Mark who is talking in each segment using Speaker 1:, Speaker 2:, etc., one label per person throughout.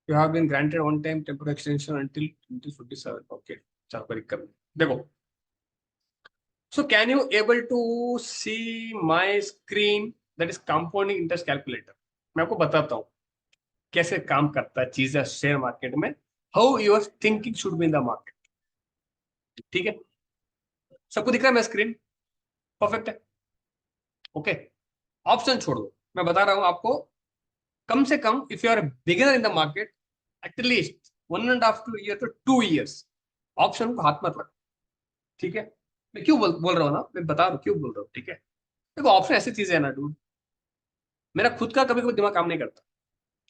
Speaker 1: You have been granted one time temporary extension until 2047. Okay, चलो कोई दिक्कत नहीं. देखो, so can you able to see my screen, that is compounding interest calculator. मैं आपको बताता हूँ कैसे काम करता है चीजें शेयर मार्केट में, how your thinking should be in the market. ठीक है, सबको दिख रहा है मेरा स्क्रीन? परफेक्ट है. ओके, ऑप्शन छोड़ दो, मैं बता रहा हूं आपको. कम से कम if you are beginner in the market, at least 1.5 to 2 years to 2 years option को हाथ मत रखो. ठीक है, मैं क्यों बोल रहा हूँ ना, मैं बता रहा हूँ क्यों बोल रहा हूँ. ठीक है, देखो ऑप्शन ऐसी चीज है ना डूड, मेरा खुद का कभी कभी दिमाग काम नहीं करता.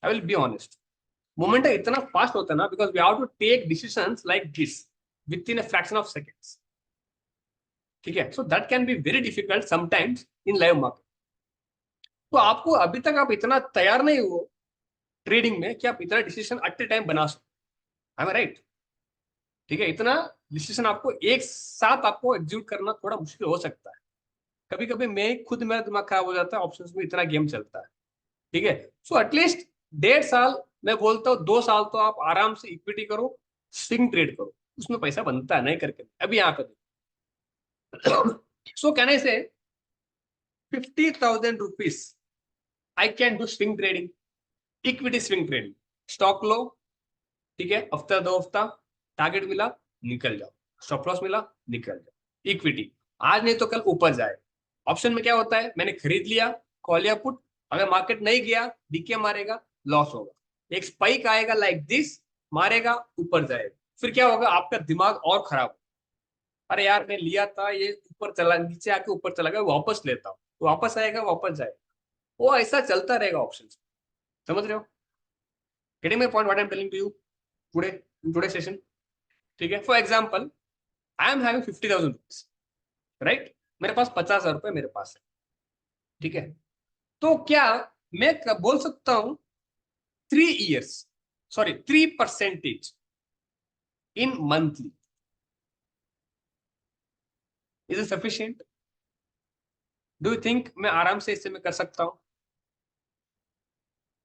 Speaker 1: I will be honest. Moment इतना फास्ट होता है ना, because we have to take decisions like this within a fraction of seconds. ठीक है, so that can be very difficult sometimes in live market. तो आपको अभी तक आप इतना तैयार नहीं हो ट्रेडिंग में कि आप इतना डिसीजन एट ए टाइम बना सको. I am right? ठीक है, इतना डिसीजन आपको एक साथ आपको एग्जीक्यूट करना थोड़ा मुश्किल हो सकता है. कभी कभी मैं खुद, मेरा दिमाग खराब हो जाता है, ऑप्शंस में इतना गेम चलता है. ठीक है, सो एटलीस्ट 1.5 साल, मैं बोलता हूँ 2 साल तो आप आराम से इक्विटी करो, स्विंग ट्रेड करो, उसमें पैसा बनता है नहीं करके. अभी यहाँ पे सो कैन आई से 50,000 rupees I can do swing trading, equity swing trading. Stock लो, ठीक है, हफ्ता 2 हफ्ता, टारगेट मिला, निकल जाओ. स्टॉप लॉस मिला, निकल जाओ. इक्विटी आज नहीं तो कल ऊपर जाए. ऑप्शन में क्या होता है, मैंने खरीद लिया, कॉल या पुट, अगर मार्केट नहीं गया, डीके मारेगा, लॉस होगा. एक स्पाइक आएगा लाइक दिस, मारेगा, ऊपर जाएगा, फिर क्या होगा, आपका दिमाग और खराब. अरे यार मैं लिया था, ये ऊपर चला, नीचे आके ऊपर चला गया, वापस लेता हूँ, वापस आएगा, वापस जाएगा. वो ऐसा चलता रहेगा ऑप्शन. समझ रहे हो? Getting my point what I am telling to you today in today session. ठीक है, for example I am having 50,000 rupees, right? मेरे पास 50,000 रुपए मेरे पास है. ठीक है, तो क्या मैं बोल सकता हूं 3 years, sorry 3% in monthly, is it sufficient? Do you think मैं आराम से इससे मैं कर सकता हूं?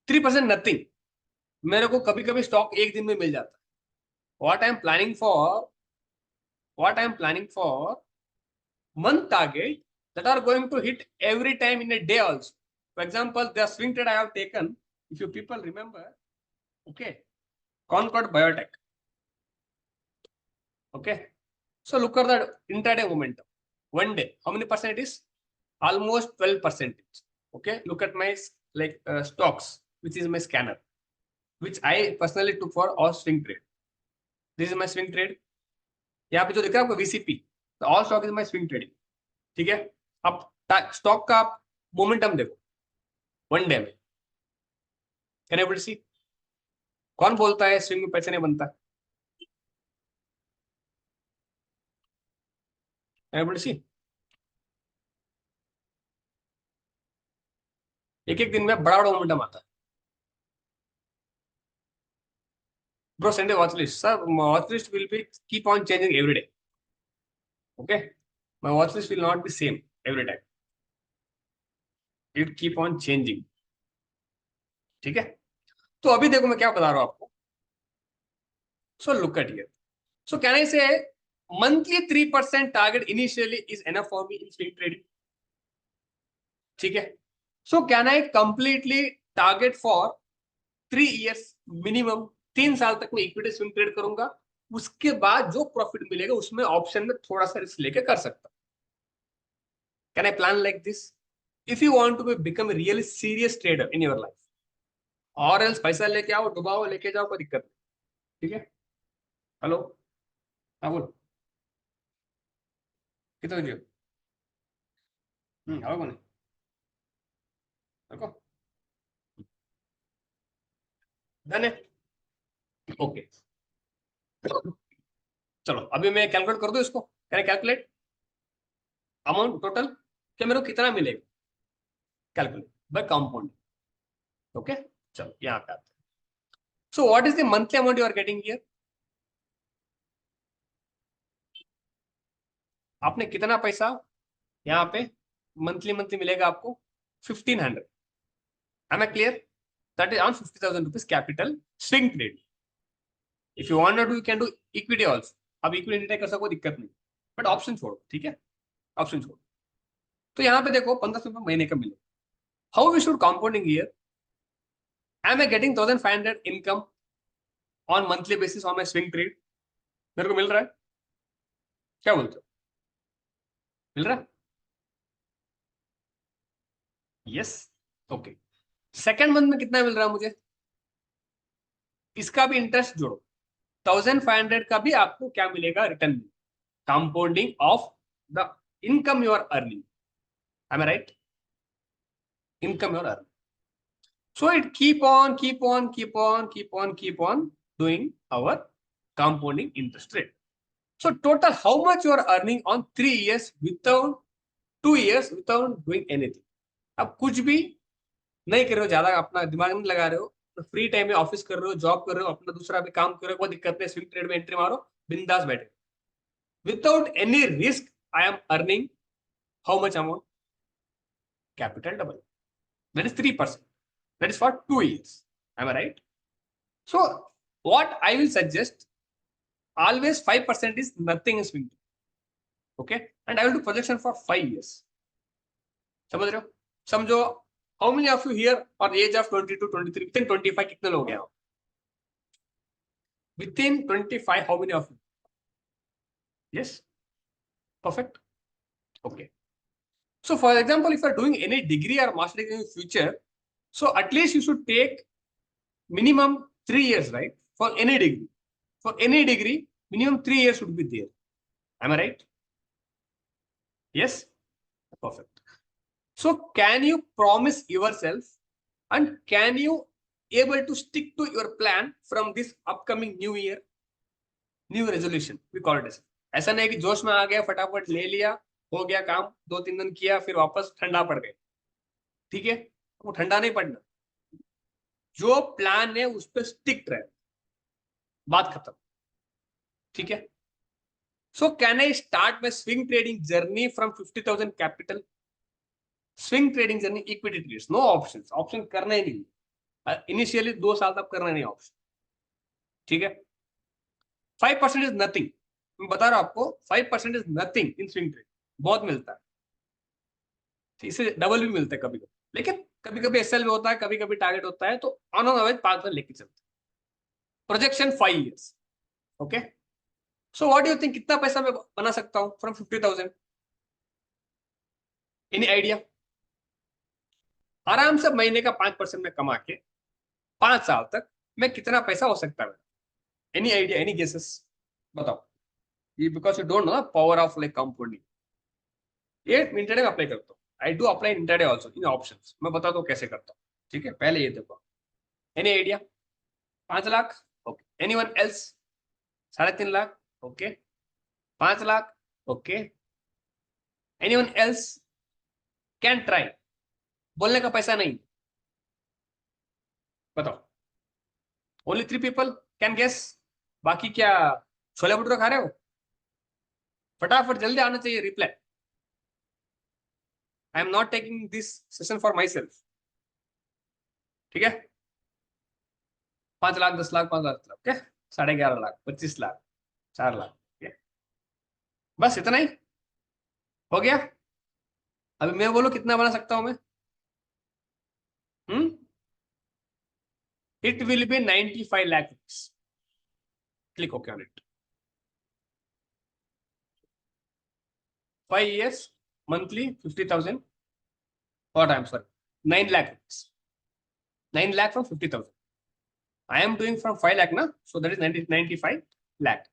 Speaker 1: 3% नथिंग. मेरे को कभी कभी स्टॉक एक दिन में मिल जाता है. What I am planning for, what I am planning for month target that are going to hit every time in a day also. For example, the swing trade I have taken, if you people remember, okay, Concord Biotech. Okay, so look at the intraday momentum. One day, how many percent it is? Almost 12%. Okay, look at my like stocks, which is my scanner, which I personally took for all swing trade. This is my swing trade. यहाँ पे जो दिख रहा है आपको VCP, all stock is my swing trading. ठीक है, अब स्टॉक का आप मोमेंटम देखो वन डे में. कैन एबल सी? कौन बोलता है स्विंग में पैसे नहीं बनता? कैन एबल सी? एक एक दिन में बड़ा बड़ा मोमेंटम आता है. Bro send watch list. Sir watch list will be keep on changing every day. Okay, my watch list will not be same every time, it keep on changing. ठीक है, तो अभी देखो मैं क्या बता रहा हूं आपको. So look at here. So can I से monthly 3% target initially is enough for me in swing trading. ठीक है, सो can I completely target for 3 years minimum, 3 साल तक मैं इक्विटी स्विंग ट्रेड करूंगा. उसके बाद जो प्रॉफिट मिलेगा उसमें ऑप्शन में थोड़ा सा रिस्क लेके कर सकता. Can I plan like this? If you want to become really serious trader in your life, और एल्स पैसा लेके आओ, डुबाओ, लेके जाओ, कोई दिक्कत नहीं. ठीक है, हेलो, हाँ बोलो, कितना दियो? हेलो कौन है? देखो, डन है. ओके, चलो अभी मैं कैलकुलेट कर दूं इसको. Can I calculate amount total, क्या मेरे को कितना मिलेगा? Calculate bye compound. ओके, चलो यहाँ पे आते हैं. So what is the monthly amount you are getting here? आपने कितना पैसा यहाँ पे मंथली मंथली मिलेगा आपको? 1,500. Am I clear? That is on 50,000 rupees capital. Swing trade. If you want to you can do equity also. अब equity trade कर सको, दिक्कत नहीं, बट ऑप्शन छोड़ो. ठीक है, ऑप्शन छोड़ो. तो यहाँ पे देखो 1500 महीने का मिले. How we should compounding year. I am getting 1500 income on monthly basis on my swing trade. मेरे को मिल रहा है, क्या बोलते हो, मिल रहा है? यस. ओके. सेकेंड मंथ में कितना मिल रहा है मुझे, इसका भी इंटरेस्ट जोड़ो. 1500 का भी आपको क्या मिलेगा, return. Compounding of the income you are earning. Am I right? Income you are earning. So it keep on doing our compounding interest rate. So total how much you are earning on 3 years without 2 years without doing anything. अब कुछ भी नहीं कर रहे हो, ज्यादा अपना दिमाग नहीं लगा रहे हो, फ्री टाइम में ऑफिस कर रहे हो, जॉब कर रहे हो, अपना दूसरा भी काम कर रहे हो, कोई दिक्कत नहीं, स्विंग ट्रेड में एंट्री मारो, बिंदास बैठे. Without any risk I am earning how much amount, capital double. That is 3%. That is for 2 years. Am I right? So what I will suggest, always 5% is nothing in swing. Okay, and I will do projection for 5 years. समझ रहे हो? समझो, how many of you here on age of 20 to 23, within 25 कितने लोग हैं? Within 25, how many of you? Yes, perfect. Okay. So for example, if you are doing any degree or master degree in the future, so at least you should take minimum 3 years, right? For any degree. For any degree, minimum 3 years should be there. Am I right? Yes? Perfect. So can you promise yourself and can you able to stick to your plan from this upcoming new year? New resolution, we call it as. ऐसा नहीं कि जोश में आ गया, फटाफट ले लिया, हो गया काम, 2-3 दिन किया, फिर वापस ठंडा पड़ गए. ठीक है, वो ठंडा नहीं पड़ना. जो प्लान है उस पर स्टिक रहे, बात खत्म. ठीक है. So can I start my swing trading journey from 50,000 capital? Swing trading journey, equity trades, no options. Option करना ही नहीं. Initially 2 साल तक करना नहीं option. ठीक है. 5% is nothing. मैं बता रहा हूं आपको, 5% is nothing in swing trade. बहुत मिलता है. इससे डबल भी मिलता है कभी कभी, लेकिन कभी कभी एसएल में होता है, कभी कभी टारगेट होता है, तो ऑन एवरेज 5% लेके चलते. Projection 5 years. Okay. So what do you think, कितना पैसा मैं बना सकता हूं फ्रॉम 50,000? Any idea? आराम से महीने का 5% में कमा के 5 साल तक मैं कितना पैसा हो सकता है? Any idea, any guesses? बताओ. ये because you don't know power of like compounding. ये इंटरडे में अप्लाई करता हूँ. I do apply intraday also in options. मैं बताता हूँ कैसे करता हूँ. ठीक है, पहले ये देखो. Any idea? 5 lakh. Okay. Anyone else? 3.5 lakh. Okay. 5 lakh. Okay. Anyone else can try? बोलने का पैसा नहीं. बताओ. Only 3 people can guess. बाकी क्या छोले भटूरे खा रहे हो? फटाफट जल्दी आना चाहिए reply. I am not taking this session for my self. ठीक है. 5 लाख, 10 लाख, 5 लाख, ओके. 11.5 लाख, 25 लाख, 4 लाख. बस इतना ही हो गया. अभी मैं बोलूं कितना बना सकता हूं मैं? It will B 95 lakh rupees. Click okay on it. 5 years, monthly 50,000. What I am sorry, 9 lakh rupees. 9 lakh from 50,000. I am doing from 5 lakh ना, so that is 95 lakh.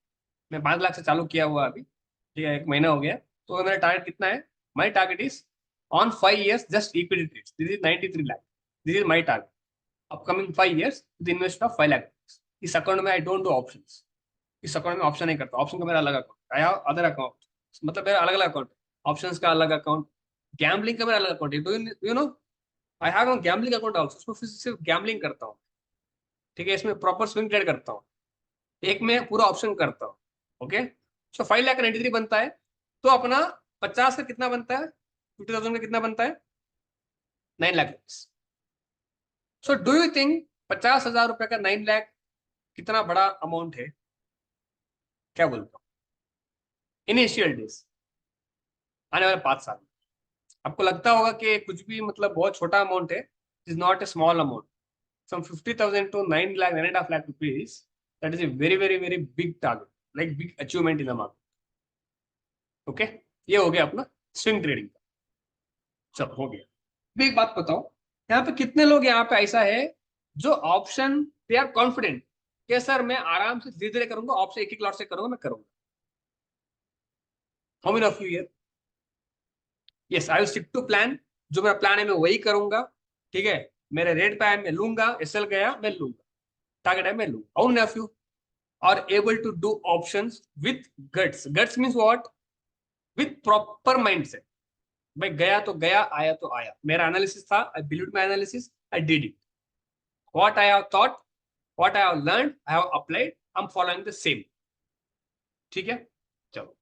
Speaker 1: मैं 5 लाख से चालू किया हुआ अभी. ठीक है, 1 महीना हो गया. तो मेरा टारगेट कितना है? My target is on 5 years just equity trades. This is 93 lakh. This is my target. Upcoming 5 years with investment of 5 lakh. इस अकाउंट में I don't do options. इस अकाउंट में ऑप्शन नहीं करता. ऑप्शन का मेरा अलग account. I have other account. मतलब मेरा अलग अलग अकाउंट. ऑप्शंस का अलग अकाउंट, गैम्बलिंग का मेरा अलग अकाउंट है. Do you know I have a gambling account also. उसमें फिर सिर्फ गैम्बलिंग करता हूँ. ठीक है, इसमें प्रॉपर स्विंग ट्रेड करता हूँ. एक में पूरा ऑप्शन करता हूँ. ओके. सो 5 लाख 93 बनता है. तो अपना 50 का कितना बनता है? 50,000 का कितना बनता है? 9 lakh. So do you think 50,000 रुपए का 9 लाख कितना बड़ा अमाउंट है, क्या बोलते हो? इनिशियल डेज, आने वाले 5 साल। आपको लगता होगा कि कुछ भी मतलब बहुत छोटा अमाउंट है, is not A small amount. From 50,000 to 9 lakh, 9.5 lakh rupees, that is a very very very big target, like big achievement in the market. Okay, ये हो गया अपना स्विंग ट्रेडिंग का। चलो हो गया। भी एक बात बताओ, यहाँ पे कितने लोग यहाँ पे ऐसा है जो ऑप्शन दे आर कॉन्फिडेंट कि सर मैं आराम से धीरे धीरे करूंगा, ऑप्शन एक एक लॉट से करूंगा, मैं करूंगा। How many of you here? Yes, I will stick to plan. जो मेरा प्लान है मैं वही करूंगा। ठीक है, मेरे रेट पे है मैं लूंगा, एसएल गया मैं लूंगा, टारगेट है मैं लूंगा। How many of you are able to do options with guts? Guts means what? With proper mindset. भाई गया तो गया, आया तो आया। मेरा एनालिसिस था, I believe my analysis, I did it. What I have thought, what I have learned, I have applied, I am following the same. ठीक है, चलो।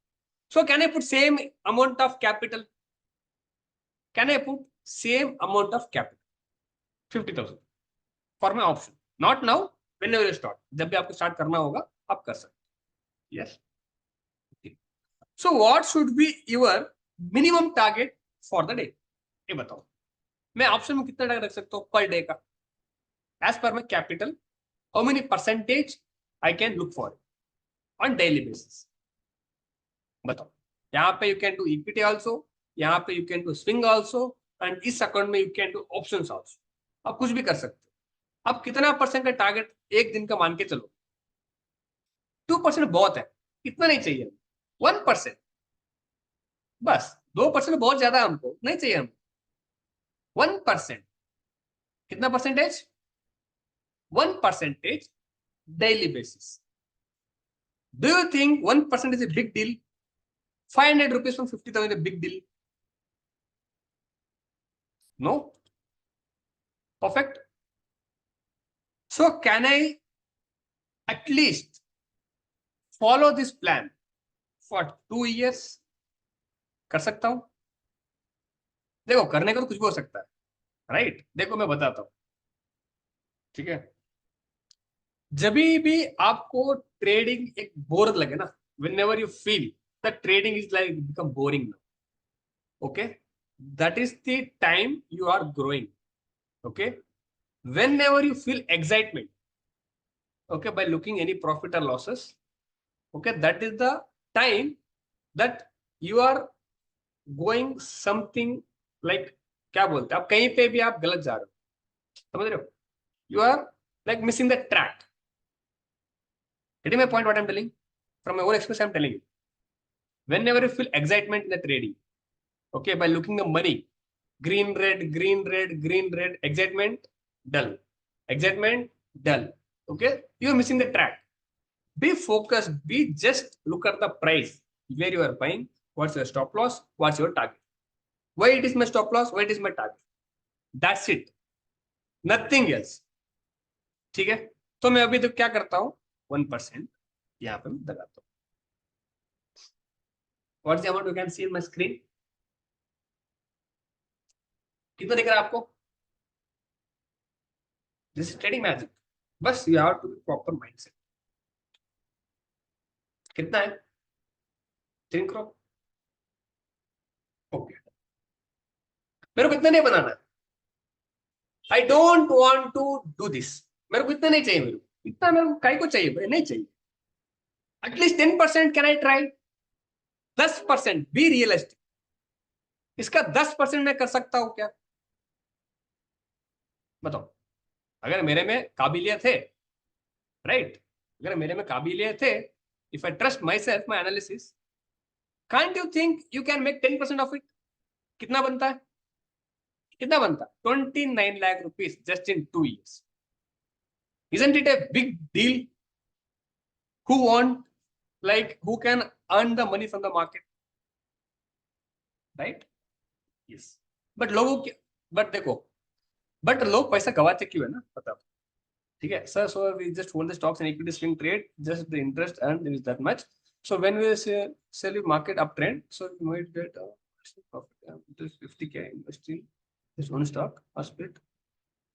Speaker 1: सो can I put same amount of capital? Can I put same amount of capital 50,000 for my option? Not now, when ever you start, जब भी आपको start करना होगा आप कर सकते। Yes. So what should be your minimum target for the day? ये बताओ, मैं ऑप्शन में कितना टारगेट रख सकता हूँ पर डे का? As per my capital, how many percentage I can look for on daily basis? बताओ। यहाँ पे you can do equity also, यहाँ पे you can do swing also, and इस अकाउंट में you can do option also. आप कुछ भी कर सकते हो। आप कितना परसेंट का टारगेट एक दिन का मान के चलो? 2% बहुत है, इतना नहीं चाहिए। 1%, बस 2% बहुत ज्यादा है, हमको नहीं चाहिए। हमको 1%, कितना percentage? 1% daily basis. Do you think 1% is a big deal? 500 rupees from 50,000 is a big deal? No? Perfect. So can I at least follow this plan for 2 years? कर सकता हूं? देखो, करने का तो कुछ भी हो सकता है, राइट? देखो मैं बताता हूं, ठीक है। जब भी आपको ट्रेडिंग एक बोर लगे ना, whenever you feel that trading is like become boring now, okay, that is the time you are growing. Okay, whenever you feel excitement, okay, by looking any profit or losses, okay, that is the time that you are going something like, क्या बोलते हैं आप, कहीं पे भी आप गलत जा रहे हो, समझ रहे हो? You are like missing the track. Getting my point? What I'm telling from my own experience, I'm telling you. Whenever you feel excitement in the trading, okay, by looking the money, green, red, green, red, green, red, excitement, dull, excitement, dull. Okay, you're missing the track. Be focused. Be just look at the price where you are buying. What's your stop loss? What's your target? Why it is my stop loss? Why it is my target? That's it. Nothing else. ठीक है, तो मैं अभी तो क्या करता हूँ, 1% यहाँ पे मैं लगाता हूँ। What's the amount you can see in my screen? कितना दिख रहा है आपको? This is trading magic. बस you have to be proper mindset. कितना है? 3 crore. ओके, मेरे को इतना नहीं बनाना है। I don't want to do this. मेरे को इतना नहीं चाहिए, मेरे को इतना, मेरे को काय को चाहिए भाई, नहीं चाहिए। At least 10% can I try? 10%, be realistic. इसका 10% मैं कर सकता हूं क्या? बताओ। अगर मेरे में काबिलियत है, राइट, अगर मेरे में काबिलियत है, if I trust my self, my analysis, can't you think you can make 10% of it? कितना बनता है? कितना बनता है? 29 lakh rupees just in 2 years. Isn't it a big deal? Who want, like, who can earn the money from the market, right? Yes. But लोगों के, but देखो, but लोग पैसा गवाते क्यों है ना, पता? ठीक है sir, so we just hold the stocks and equity swing trade, just the interest earned is that much. So when we sell you market uptrend, so you might get profit, just 50K investing this one stock or split.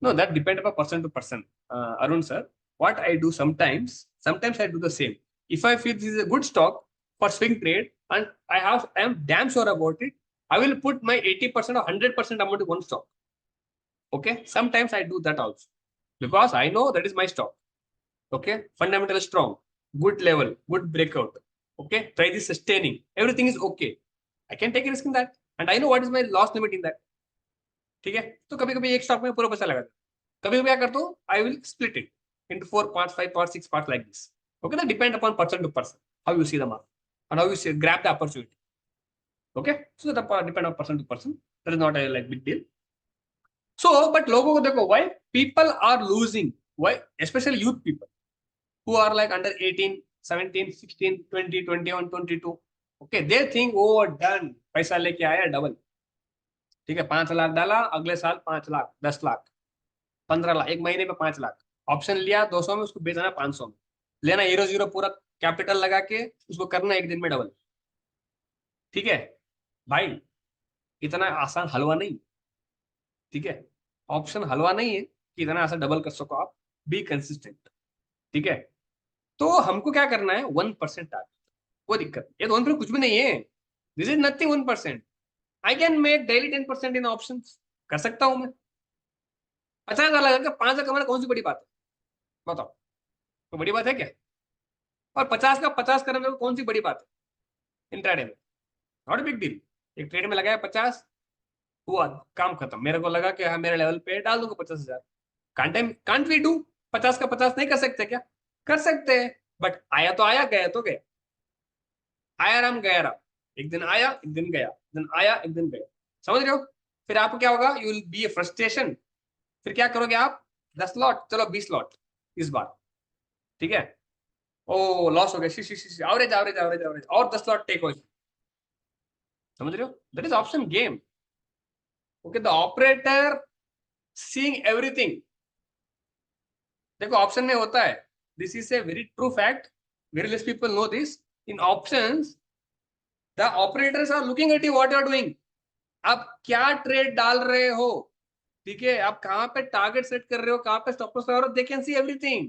Speaker 1: No, that depend upon person to person, Arun sir. what I do sometimes I do the same. If I feel this is a good stock for swing trade and I am damn sure about it, I will put my 80% or 100% amount in one stock. Okay, sometimes I do that also because I know that is my stock. Okay, fundamental strong, good level, good breakout. Okay, try this sustaining, everything is okay. I can take a risk in that and I know what is my loss limit in that. ठीक है, तो कभी कभी एक stock में पूरा पैसा लगा, कभी कभी क्या करता हूँ, I will split it into 4 parts, 5 parts, 6 parts like this. Okay, that depend upon person to person how you see the market and how you see, grab the opportunity. Okay, so that depend on person to person. That is not a like big deal. So, but लोगों को देखो, why people are losing? Why, especially youth people who are like under 18, 17, 16, 20, 21, 22. Okay, they think oh done, पैसा लेके आया double. ठीक है, 5 लाख डाला, अगले साल 5 लाख, 10 लाख, 15 लाख, एक महीने में 5 लाख. ऑप्शन लिया 200 में, उसको बेचना 500 में, लेना 0-0 पूरा कैपिटल लगा के, उसको करना एक दिन में डबल. ठीक है भाई, इतना आसान हलवा नहीं. ठीक है, ऑप्शन हलवा नहीं है कि इतना आसान डबल कर सको आप. Be consistent. ठीक है, तो हमको क्या करना है, 1% टारगेट. कोई दिक्कत, ये 1% कुछ भी नहीं है. This is nothing. 1% I can make daily 10% in option. कर सकता हूं मैं. 50,000 लगा 5,000 कमाना कौन सी बड़ी बात है, बताओ. तो बड़ी बात है क्या? और 50 का 50 करने में कौन सी बड़ी बात है इंट्राडे में? Not big deal. एक ट्रेड में लगाया 50, हुआ काम खत्म. मेरे को लगा कि हाँ मेरे लेवल पे डाल दूंगा 50,000. Can't we do? 50 का 50 नहीं कर सकते क्या? कर सकते हैं, बट आया तो आया, गया तो गया. आया राम गया राम. एक दिन आया, एक दिन गया, एक दिन आया, एक दिन गया. समझ रहे हो? फिर आपको क्या होगा, you will be A frustration. फिर क्या करोगे आप, 10 लॉट, चलो 20 लॉट इस बार. ठीक है, ओ लॉस हो गया, see average average average average, और 10 लॉट टेक हो. समझ रहे हो? That is option game. Okay, the operator seeing everything. देखो ऑप्शन में होता है, this is a very true fact, very less people know this. In options the operators are looking at you, what you are doing. आप क्या trade डाल रहे हो, ठीक है, आप कहां पे टारगेट सेट कर रहे हो, कहां पे स्टॉप लॉस लगा रहे हो, they can see everything.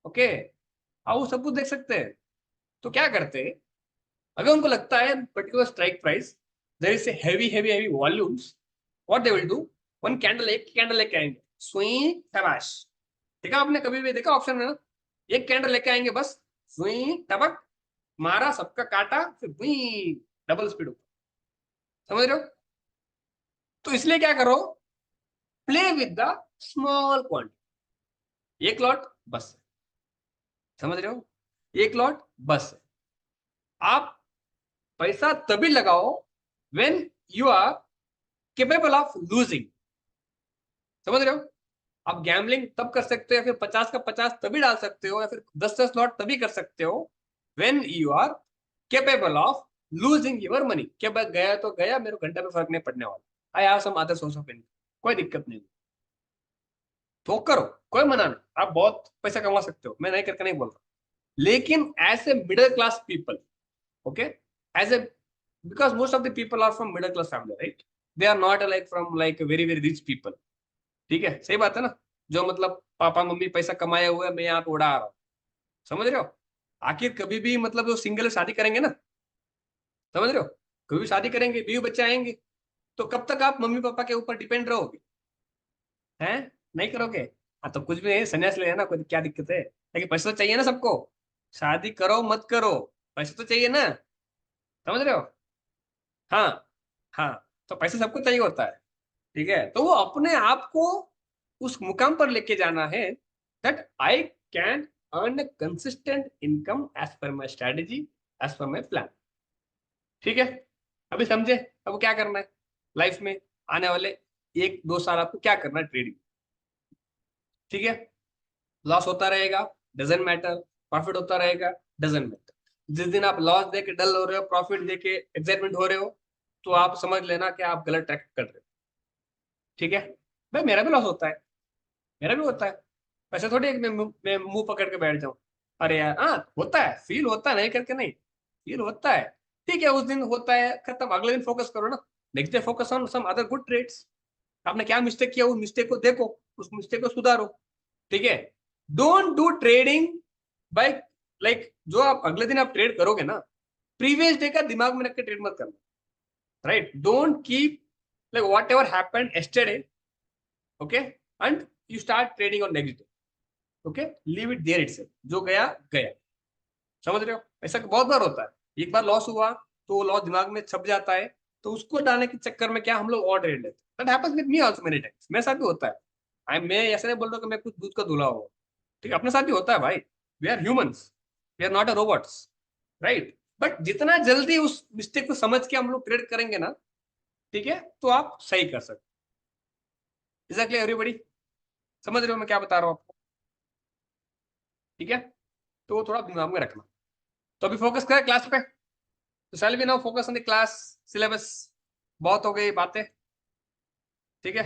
Speaker 1: Okay, आप वो सब कुछ देख सकते हैं. तो क्या करते हैं, अगर उनको लगता है particular strike price, there is a heavy heavy heavy volumes, what they will do, one candle, एक कैंडल लेके आएंगे, स्विंग शबाश. देखा आपने कभी भी देखा ऑप्शन में ना, एक कैंडल लेके आएंगे बस, स्विंग टपक मारा, सबका काटा, फिर वही डबल स्पीड ऊपर. समझ रहे हो? तो इसलिए क्या करो, play with the small quantity. एक लॉट बस. समझ रहे हो? एक लॉट बस. आप पैसा तभी लगाओ when you are capable of losing. समझ रहे हो? आप गैम्बलिंग तब कर सकते हो, या फिर 50 का 50 तभी डाल सकते हो, या फिर 10-10 लॉट तभी कर सकते हो when you are capable of losing your money. क्या गया तो गया, मेरे घंटे में फर्क नहीं पड़ने वाला. I have some other source of income, कोई दिक्कत नहीं. तो करो, कोई मना नहीं, आप बहुत पैसा कमा सकते हो, मैं नहीं करके नहीं बोल रहा. लेकिन as a middle class people, okay, as a, because most of the people are from middle class family, right? They are not like from like very very rich people. ठीक है, सही बात है ना? जो मतलब पापा मम्मी पैसा कमाए हुए हैं, मैं यहाँ पे उड़ा रहा हूँ. समझ रहे हो? आखिर कभी भी मतलब जो सिंगल शादी करेंगे ना, समझ रहे हो, कभी भी शादी करेंगे, बीवी बच्चे आएंगे, तो कब तक आप मम्मी पापा के ऊपर डिपेंड रहोगे? हैं? नहीं करोगे? हाँ, तो कुछ भी नहीं, संन्यास ले लेना, कोई क्या दिक्कत है, लेकिन पैसा तो चाहिए ना सबको. शादी करो मत करो, पैसा तो चाहिए ना. समझ रहे हो? हाँ, हाँ, तो पैसा सबको चाहिए होता है. ठीक है, तो वो अपने आप को उस मुकाम पर लेके जाना है, that I can earn consistent income as per my strategy, as per my plan. ठीक है, अभी समझे अब क्या करना है लाइफ में आने वाले 1-2 साल, आपको क्या करना है ट्रेडिंग. ठीक है, लॉस होता रहेगा, डजेंट मैटर. प्रॉफिट होता रहेगा, डजेंट मैटर. जिस दिन आप लॉस देके डल हो रहे हो, प्रॉफिट देके एक्साइटमेंट हो रहे हो, तो आप समझ लेना कि आप गलत ट्रैक कर रहे हो. ठीक है भाई, मेरा भी लॉस होता है, मेरा भी होता है. वैसे थोड़ी एक मैं मुंह पकड़ के बैठ जाऊं. अरे यार, हाँ होता है, फील होता है, नहीं करके नहीं, फील होता है. ठीक है, उस दिन होता है, खत्म, अगले दिन फोकस करो ना. Next day focus on some other good trades. आपने क्या मिस्टेक किया, उस मिस्टेक को देखो, उस मिस्टेक को सुधारो. ठीक है, don't do trading by, like जो आप अगले दिन आप ट्रेड करोगे ना, प्रीवियस डे का दिमाग में रख के ट्रेड मत करना, right? Don't keep like whatever happened yesterday, okay, and you start trading on next day, okay, leave it there itself, जो गया गया। समझ रहे हो? ऐसा बहुत बार होता है, एक बार लॉस हुआ तो लॉस दिमाग में छप जाता है, तो उसको डालने के चक्कर में क्या हम लोग और ट्रेड लेते हैं। That happens with me also many times, मेरे साथ भी होता है। मैं ऐसे नहीं बोल रहा कि मैं कुछ दूध का धुला हुआ, ठीक है, अपने साथ भी होता है भाई। We are humans, we are not a robots, right? But जितना जल्दी उस मिस्टेक को समझ के हम लोग ट्रेड करेंगे ना, ठीक है, तो आप सही कर सकते। एग्जैक्टली एवरीबडी, समझ रहे हो मैं क्या बता रहा हूँ आपको? ठीक है, तो थोड़ा दिमाग में रखना। तो अभी फोकस करें क्लास पे। तो shall we now focus on the class syllabus. बहुत हो गई बातें, ठीक है?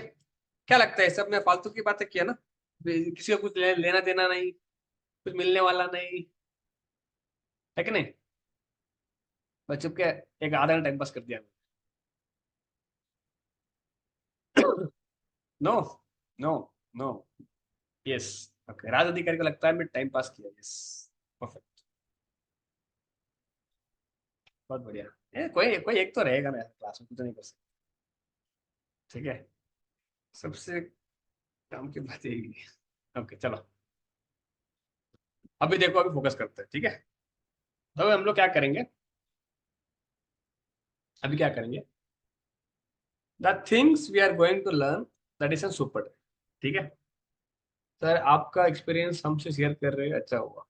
Speaker 1: क्या लगता है, सब में फालतू की बातें किया ना? किसी को कुछ लेना देना नहीं, कुछ मिलने वाला नहीं, है कि नहीं? बस चुप के एक आधा घंटा टाइम पास कर दिया। No, no, no, yes, okay, Raj Adhikari को लगता है मैं टाइम पास किया, यस, परफेक्ट, बहुत बढ़िया। कोई कोई एक तो रहेगा ना क्लास में, कुछ नहीं कर सकता, ठीक है? सबसे काम की बात यही है। ओके चलो, अभी देखो, अभी फोकस करते हैं, ठीक है? तो हम लोग क्या करेंगे, अभी क्या करेंगे, the things we are going to learn, that is super, ठीक है? सर आपका एक्सपीरियंस हमसे शेयर कर रहे हैं, अच्छा हुआ,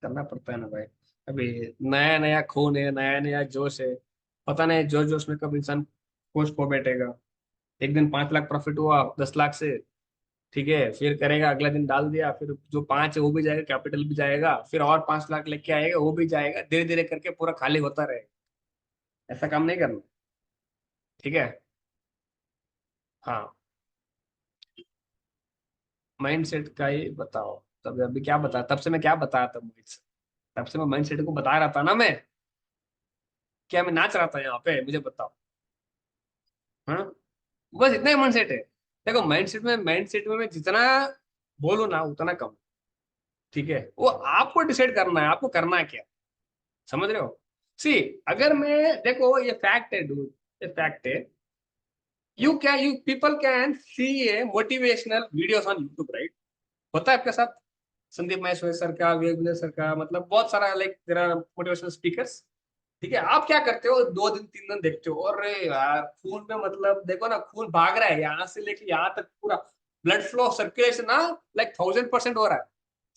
Speaker 1: करना पड़ता है ना भाई। अभी नया नया खून है, नया नया जोश है, पता नहीं जोश जोश में कब इंसान होश खो बैठेगा। एक दिन 5 लाख प्रॉफिट हुआ 10 लाख से, ठीक है, फिर करेगा, अगला दिन डाल दिया, फिर जो 5 है वो भी जाएगा, कैपिटल भी जाएगा, फिर और 5 लाख लेके आएगा, वो भी जाएगा, धीरे धीरे करके पूरा खाली होता रहेगा। ऐसा काम नहीं करना, ठीक है? हाँ, माइंड सेट का ही बताओ। तब अभी क्या बता, तब से मैं क्या बताया था माइंड सेट, तब से मैं माइंड सेट को बता रहा था ना मैं, क्या मैं नाच रहा था यहाँ पे, मुझे बताओ। हाँ, बस इतना ही माइंड सेट है। देखो माइंड सेट में मैं जितना बोलूँ ना उतना कम, ठीक है? वो आपको डिसाइड करना है, आपको करना है क्या, समझ रहे हो? सी, अगर मैं, देखो ये फैक्ट है डूड, ये फैक्ट है, you people can see A motivational videos on YouTube, right? होता है आपके साथ? संदीप माहेश्वरी सर का, विवेक विनय सर का, मतलब बहुत सारा, like there are motivational speakers, ठीक है? आप क्या करते हो, 2 दिन 3 दिन देखते हो, अरे यार खून में, मतलब देखो ना, खून भाग रहा है यहाँ से लेके यहाँ तक, पूरा ब्लड फ्लो सर्कुलेशन ना, लाइक 1000% हो रहा है,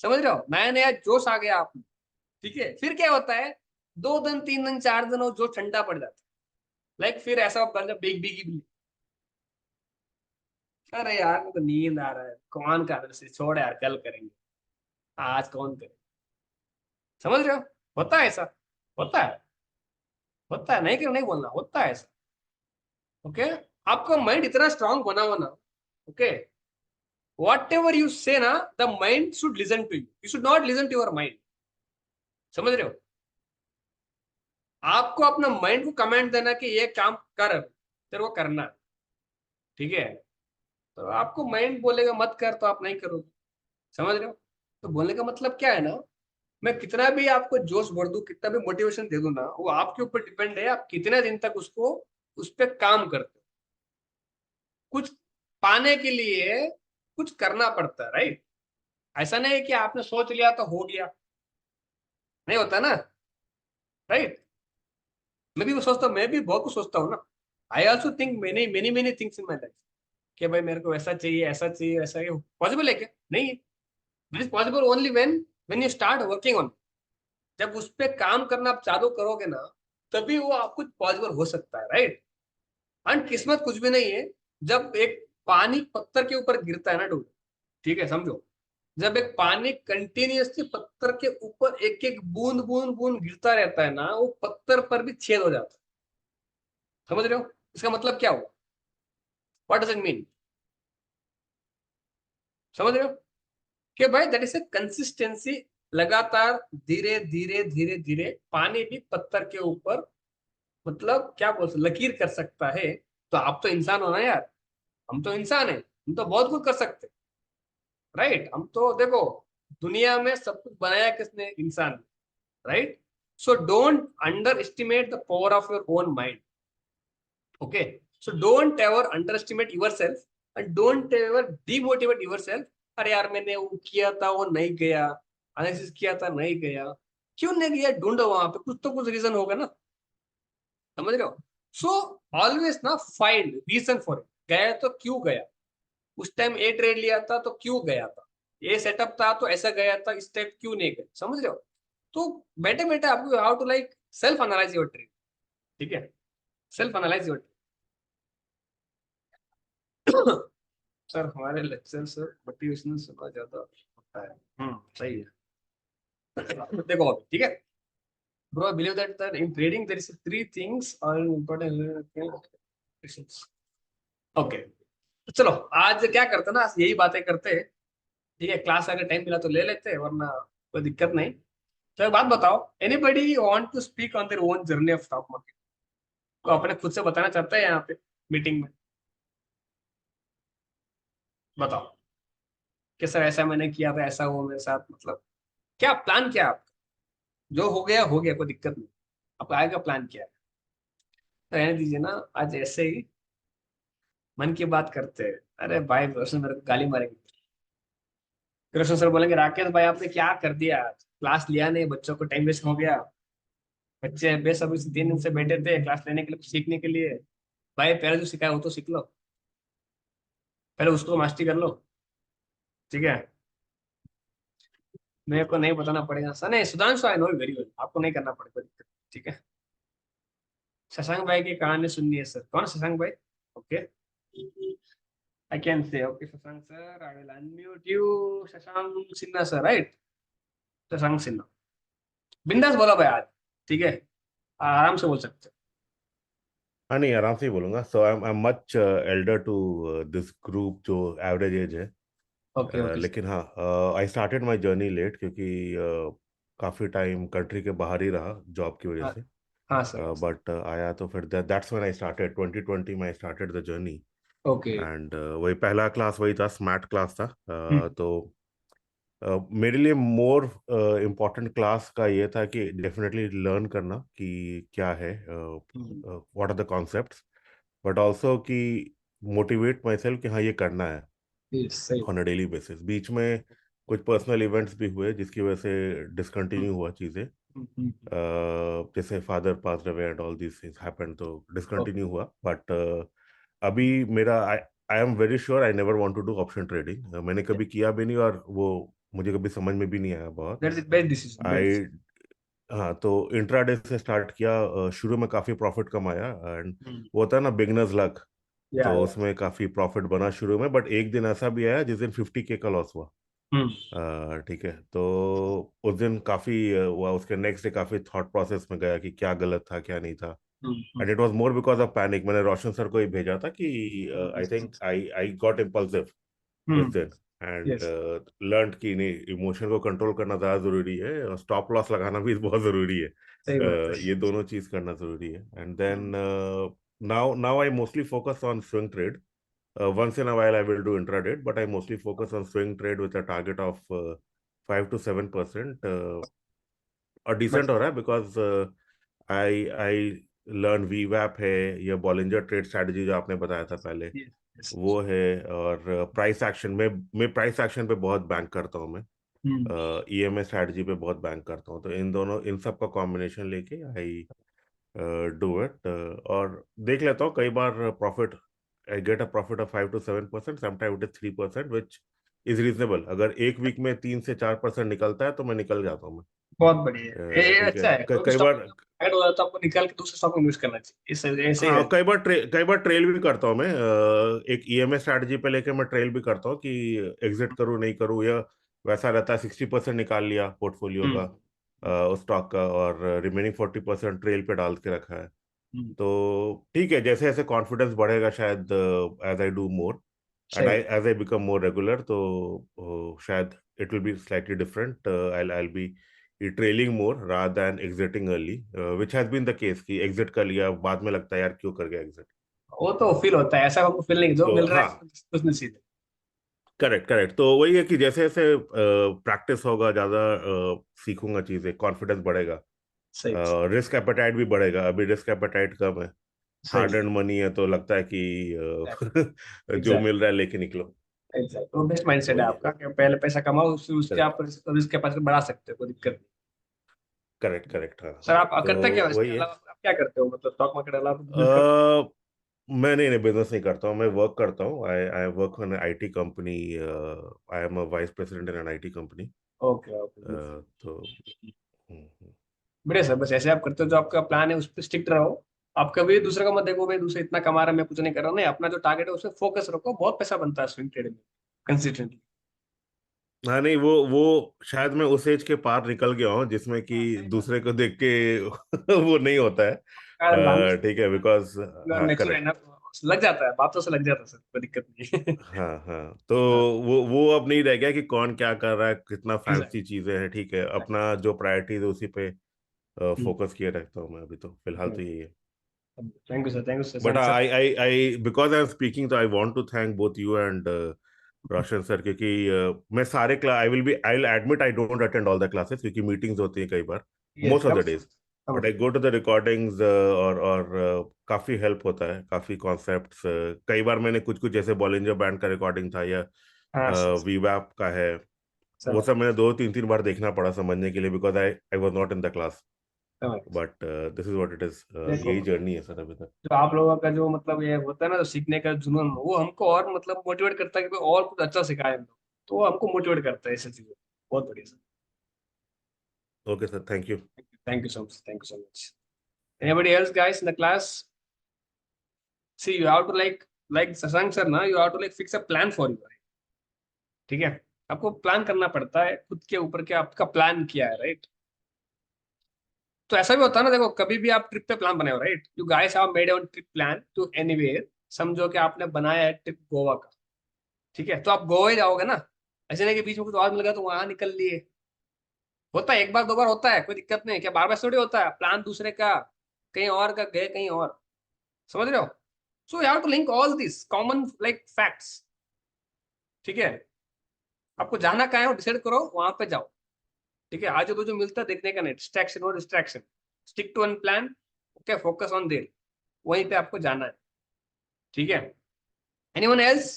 Speaker 1: समझ रहे हो? नया नया जोश आ गया आप में, ठीक है? फिर क्या होता है, 2 दिन 3 दिन 4 दिन और जो ठंडा पड़ जाता है, लाइक फिर ऐसा कर जब बिग बिग, अरे यार मुझे तो नींद आ रहा है, कौन कर से, छोड़ यार कल करेंगे, आज कौन करे, समझ रहे हो? होता है ऐसा, होता है, होता है, नहीं क्यों नहीं बोलना, होता है ऐसा, ओके? आपका माइंड इतना स्ट्रांग बना हुआ ना, okay, what ever you say ना, the mind should listen to you, you should not listen to your mind, समझ रहे हो? आपको अपना माइंड को कमांड देना कि ये काम कर, तेरे को करना, ठीक है? तो आपको माइंड बोलेगा मत कर, तो आप नहीं करोगे, समझ रहे हो? तो बोलने का मतलब क्या है ना, मैं कितना भी आपको जोश भर दूं, कितना भी मोटिवेशन दे दूं ना, वो आपके ऊपर डिपेंड है, आप कितने दिन तक उसको, उस पर काम करते हो। कुछ पाने के लिए कुछ करना पड़ता है, राइट? ऐसा नहीं है कि आपने सोच लिया तो हो गया, नहीं होता ना, राइट? मैं भी वो सोचता हूँ, मैं भी बहुत कुछ सोचता हूँ ना। I also think many many many things in my life, कि भाई मेरे को ऐसा चाहिए, ऐसा चाहिए, ऐसा, ये पॉसिबल है क्या? नहीं है। It is possible only when you start working on, जब उस पर काम करना आप चालू करोगे ना, तभी वो आपको पॉसिबल हो सकता है, राइट? एंड किस्मत कुछ भी नहीं है, जब एक पानी पत्थर के ऊपर गिरता है ना डूब, ठीक है, समझो, जब एक पानी कंटिन्यूअसली पत्थर के ऊपर एक एक बूंद बूंद बूंद गिरता रहता है ना, वो पत्थर पर भी छेद हो जाता है, समझ रहे हो? इसका मतलब क्या हुआ, व्हाट डज इट मीन, समझ रहे हो? कि भाई दैट इज ए कंसिस्टेंसी, लगातार धीरे धीरे धीरे धीरे पानी भी पत्थर के ऊपर, मतलब क्या बोल सकते, लकीर कर सकता है। तो आप तो इंसान हो ना यार, हम तो इंसान है, हम तो बहुत कुछ कर सकते, राइट? हम तो देखो, दुनिया में सब कुछ बनाया किसने? इंसान, right? So don't under estimate the power of your own mind. Okay, so don't ever under estimate your self and don't ever demotivate your self. अरे यार मैंने वो किया था, वो नहीं गया, एनालिसिस किया था, नहीं गया. क्यों नहीं गया? ढूंढो, वहां पे कुछ तो कुछ रीजन होगा ना. समझ रहे हो? सो ऑलवेज ना फाइंड रीजन फॉर इट. गया तो क्यों गया? उस टाइम ए ट्रेड लिया था तो क्यों गया था? ये सेटअप था तो ऐसा गया था, इस टाइप क्यों नहीं गया? समझ रहे हो? तो बेटे बेटे आपको how to like self analyse your trade. ठीक है, सेल्फ एनालाइज योर. सर हमारे लेक्चर से मोटिवेशनल सुनना ज्यादा होता है. सही है. देखो अभी, ठीक है bro, I believe that in trading there is three things are important. Okay, तो चलो आज क्या करते हैं ना, आज यही बातें करते हैं. ठीक है, क्लास अगर टाइम मिला तो ले लेते हैं, वरना कोई दिक्कत नहीं. तो एक बात बताओ, anybody want to speak on their own journey of stock market? को अपने खुद से बताना चाहता है यहाँ पे मीटिंग में? बताओ कि सर ऐसा मैंने किया था, ऐसा हुआ मेरे साथ. मतलब क्या प्लान, क्या आपका? जो हो गया, कोई दिक्कत नहीं. आपका आगे का प्लान क्या है? तो रहने दीजिए ना, आज ऐसे ही मन की बात करते हैं. अरे भाई रोशन मेरे को गाली मारेंगे. रोशन सर बोलेंगे राकेश भाई आपने क्या कर दिया, आज क्लास लिया नहीं, बच्चों को टाइम वेस्ट हो गया. बच्चे बेसब्री से 3 दिन से बैठे थे क्लास लेने के लिए, कुछ सीखने के लिए. भाई पहले जो सिखाया वो तो सीख लो, पहले उसको मास्टरी कर लो. ठीक है, मेरे को नहीं बताना पड़ेगा सर. नहीं Sudhanshu, I know very well, आपको नहीं करना पड़ेगा, दिक्कत. ठीक है, शशांक भाई की कहानी सुननी है सर. कौन शशांक भाई? Okay, I can say. Okay Shashank sir, I will unmute you. Shashank Sinha sir, right? Shashank Sinha, बिंदास बोला भाई आज. ठीक है, आराम से बोल सकते
Speaker 2: हाँ नहीं, आराम से ही बोलूंगा. So I am much elder to this group जो एवरेज एज है.
Speaker 1: हो. ओके ओके
Speaker 2: लेकिन हाँ, I started my journey late क्योंकि काफ़ी टाइम कंट्री के बाहर ही रहा जॉब की वजह
Speaker 1: हाँ
Speaker 2: से.
Speaker 1: हाँ सर.
Speaker 2: बट आया तो फिर दैट्स व्हेन आई स्टार्टेड 2020 में I started the journey.
Speaker 1: Okay.
Speaker 2: And वही पहला क्लास वही था, स्मार्ट क्लास था.
Speaker 1: हम्म.
Speaker 2: तो मेरे लिए मोर इम्पोर्टेंट क्लास का ये था कि डेफिनेटली लर्न करना कि क्या है, what are the concepts, but also कि मोटिवेट माई सेल्फ कि हाँ ये करना है
Speaker 1: सही.
Speaker 2: On a daily basis. बीच में कुछ पर्सनल इवेंट्स भी हुए जिसकी वजह से
Speaker 1: हम्म,
Speaker 2: डिसकंटिन्यू हुआ चीज़ें.
Speaker 1: हम्म.
Speaker 2: जैसे father pass away and all these things happened, तो डिसकंटिन्यू
Speaker 1: ओके.
Speaker 2: हुआ. बट अभी मेरा I I am very sure I never want to do option trading. मैंने कभी किया भी नहीं और वो मुझे कभी समझ में भी नहीं आया बहुत.
Speaker 1: That's it, best decision, best
Speaker 2: I
Speaker 1: decision.
Speaker 2: हाँ, तो इंट्राडे से स्टार्ट किया. शुरू में काफ़ी प्रॉफिट कमाया एंड
Speaker 1: हम्म.
Speaker 2: वो होता है ना बिगनर्स लक. तो
Speaker 1: या.
Speaker 2: उसमें काफ़ी प्रॉफिट बना शुरू में, बट एक दिन ऐसा भी आया जिस दिन 50K का लॉस हुआ.
Speaker 1: हम्म.
Speaker 2: ठीक है, तो उस दिन काफ़ी हुआ. उसके नेक्स्ट डे काफ़ी थॉट प्रोसेस में गया कि क्या गलत था क्या नहीं था.
Speaker 1: Hmm.
Speaker 2: And it was more because of panic. मैंने रोशन सर को ही भेजा था कि I think I got impulsive उस
Speaker 1: हम्म.
Speaker 2: दिन. And
Speaker 1: yes.
Speaker 2: लर्न कि नहीं, इमोशन को कंट्रोल करना ज़्यादा ज़रूरी है और स्टॉप लॉस लगाना भी बहुत ज़रूरी है.
Speaker 1: सही बात है.
Speaker 2: ये दोनों चीज़ करना ज़रूरी है. And then
Speaker 1: hmm.
Speaker 2: now I mostly focus on swing trade. Once in a while I will do intraday, but I mostly focus on swing trade with a target of 5 to 7%. और
Speaker 1: बट
Speaker 2: डिसेंट हो रहा है because I learn वीवैप है, या Bollinger trade strategy जो आपने बताया था पहले,
Speaker 1: यस यस.
Speaker 2: वो है. और प्राइस एक्शन में, मैं प्राइस एक्शन पे बहुत बैंक करता हूँ. मैं
Speaker 1: हम्म.
Speaker 2: ईएमए स्ट्रैटेजी पे बहुत बैंक करता हूँ. तो इन दोनों, इन सब का कॉम्बिनेशन लेके आई डू इट. और देख लेता हूँ कई बार profit, I get a profit of 5 to 7%, sometime it is 3%, which is reasonable. अगर एक वीक में 3 से 4% निकलता है तो मैं निकल जाता हूँ.
Speaker 1: बहुत बढ़िया है, ये
Speaker 2: ठीक है,
Speaker 1: अच्छा है. कोई भी
Speaker 2: कई
Speaker 1: स्टॉक
Speaker 2: बार.
Speaker 1: ऐड हो जाता है, आपको निकाल के दूसरे स्टॉक में इन्वेस्ट करना चाहिए. इस ऐसे ही
Speaker 2: हाँ,
Speaker 1: रहता
Speaker 2: कई बार ट्रेल भी करता हूँ मैं. एक ईएमए स्ट्रैटेजी पे लेके मैं ट्रेल भी करता हूँ कि एग्जिट करूँ नहीं करूँ, या वैसा रहता है 60% निकाल लिया पोर्टफोलियो
Speaker 1: है.
Speaker 2: का, उस स्टॉक का, और रिमेनिंग 40% ट्रेल पे डाल के रखा है.
Speaker 1: हम्म.
Speaker 2: तो ठीक है, जैसे जैसे कॉन्फिडेंस बढ़ेगा शायद, as I do more and
Speaker 1: सही
Speaker 2: आई
Speaker 1: बात.
Speaker 2: As I become more regular, तो शायद it will be slightly different. I be trailing more rather than exiting early, which has been the case कि एग्जिट कर लिया, बाद में लगता है यार क्यों कर गया एग्जिट.
Speaker 1: वो तो फील होता है, ऐसा आपको फील नहीं, जो
Speaker 2: तो
Speaker 1: मिल रहा
Speaker 2: हाँ,
Speaker 1: है उसमें सीधे.
Speaker 2: Correct correct. तो वही है कि जैसे जैसे प्रैक्टिस होगा, ज्यादा सीखूंगा चीजें, कॉन्फिडेंस बढ़ेगा,
Speaker 1: सही
Speaker 2: रिस्क एपेटाइट भी बढ़ेगा। अभी रिस्क एपेटाइट कम है, हार्ड
Speaker 1: सही।
Speaker 2: एंड मनी है, तो लगता है कि जो
Speaker 1: एग्जैक्ट
Speaker 2: मिल रहा है लेके निकलो।
Speaker 1: एग्जैक्ट, वो बेस्ट
Speaker 2: तो
Speaker 1: माइंडसेट है
Speaker 2: वही है।
Speaker 1: आपका कि पहले पैसा कमाओ, उसके
Speaker 2: करेक्ट
Speaker 1: आप रिस्क कैपेसिटी बढ़ा सकते हो, कोई दिक्कत नहीं।
Speaker 2: करेक्ट करेक्ट, हाँ।
Speaker 1: सर आप
Speaker 2: तो
Speaker 1: करते क्या हो इसके
Speaker 2: वही है।
Speaker 1: अलावा, आप क्या करते हो, मतलब स्टॉक मार्केट अलावा बिजनेस करते
Speaker 2: अ, मैं नहीं बिजनेस नहीं करता हूँ, मैं वर्क करता हूँ। I I work on IT company. I am a vice president in an IT company.
Speaker 1: हो? ओके ओके,
Speaker 2: तो हम्म।
Speaker 1: बढ़िया सर, बस ऐसे आप करते हो, जो आपका प्लान है उस पर स्टिक रहो। आप कभी दूसरे को मत देखो, भाई दूसरा इतना कमा रहा है मैं कुछ नहीं कर रहा, नहीं, अपना जो टारगेट है उसमें फोकस रखो, बहुत पैसा बनता है स्विंग ट्रेडिंग में कंसिस्टेंटली।
Speaker 2: हाँ नहीं, वो शायद मैं उस एज के पार निकल गया हूँ जिसमें कि
Speaker 1: हाँ सही बात
Speaker 2: दूसरे को देख के वो नहीं होता है।
Speaker 1: है, लालच
Speaker 2: ठीक है, बिकॉज हाँ
Speaker 1: मैच्योर है
Speaker 2: करेक्ट।
Speaker 1: ना, लग जाता है, बातों से लग जाता है सर, कोई दिक्कत नहीं है।
Speaker 2: हाँ हाँ, तो
Speaker 1: हाँ
Speaker 2: वो अब नहीं रह गया कि कौन क्या कर रहा है, कितना
Speaker 1: एग्जैक्ट।
Speaker 2: फैंसी चीजें हैं। ठीक है, अपना जो प्रायोरिटीज है उसी पे
Speaker 1: हम्म,
Speaker 2: फोकस किए रखता हूँ मैं अभी, तो फिलहाल तो यही है।
Speaker 1: Thank you sir,
Speaker 2: but
Speaker 1: sir.
Speaker 2: I because I am speaking, तो I want to thank both you and Roshan sir, क्योंकि मैं सारे class, I will admit I don't attend all the classes, क्योंकि मीटिंग्स होती हैं कई बार,
Speaker 1: यस
Speaker 2: मोस्ट ऑफ द
Speaker 1: समझ
Speaker 2: डेज।
Speaker 1: समझ
Speaker 2: but I go to the recordings, और काफी हेल्प होता है, काफी कॉन्सेप्ट्स। कई बार मैंने कुछ कुछ, जैसे बॉलिंजर बैंड का रिकॉर्डिंग था, या
Speaker 1: हाँ सर
Speaker 2: वीवैप का है, वो
Speaker 1: समझ
Speaker 2: सब मैंने दो तीन तीन बार देखना पड़ा समझने के लिए, because I I was not in the class.
Speaker 1: समझ।
Speaker 2: But this is what it is.
Speaker 1: देखो,
Speaker 2: यही जर्नी है सर अभी तक।
Speaker 1: जो आप लोगों का जो मतलब ये होता है ना, जो सीखने का जुनून, वो हमको और मतलब मोटिवेट करता है कि भाई और कुछ अच्छा सिखाए हम लोग, तो वो हमको मोटिवेट करता है ऐसी चीजें। बहुत बढ़िया sir.
Speaker 2: Okay sir, thank you.
Speaker 1: Thank you so much, thank you so much. Anybody else guys in the class? See, you have to like Sasank sir na, you have to like fix a plan for you, right? ठीक है, आपको plan करना पड़ता है खुद के ऊपर कि आपका प्लान क्या है, राइट? तो ऐसा भी होता है ना, देखो कभी भी आप ट्रिप पे प्लान बनाए हो, right, you guys have made on trip plan to anywhere, समझो कि आपने बनाया है ट्रिप गोवा का, ठीक है, तो आप गोवा ही जाओगे ना, ऐसे नहीं कि बीच में कुछ और मिल गया तो वहां निकल लिए। होता है, एक बार दो बार होता है, कोई दिक्कत नहीं, क्या बार बार थोड़ी होता है, प्लान दूसरे का, कहीं और का गए कहीं और, समझ रहे हो? So you have to link all this common like facts, ठीक है, आपको जाना कहाँ है वो डिसाइड करो, वहां पे जाओ, ठीक है, आजू बाजू मिलता है देखने का नहीं, डिस्ट्रैक्शन और distraction, stick to one plan, okay, focus on there, वहीं पे आपको जाना है, ठीक है। Anyone else?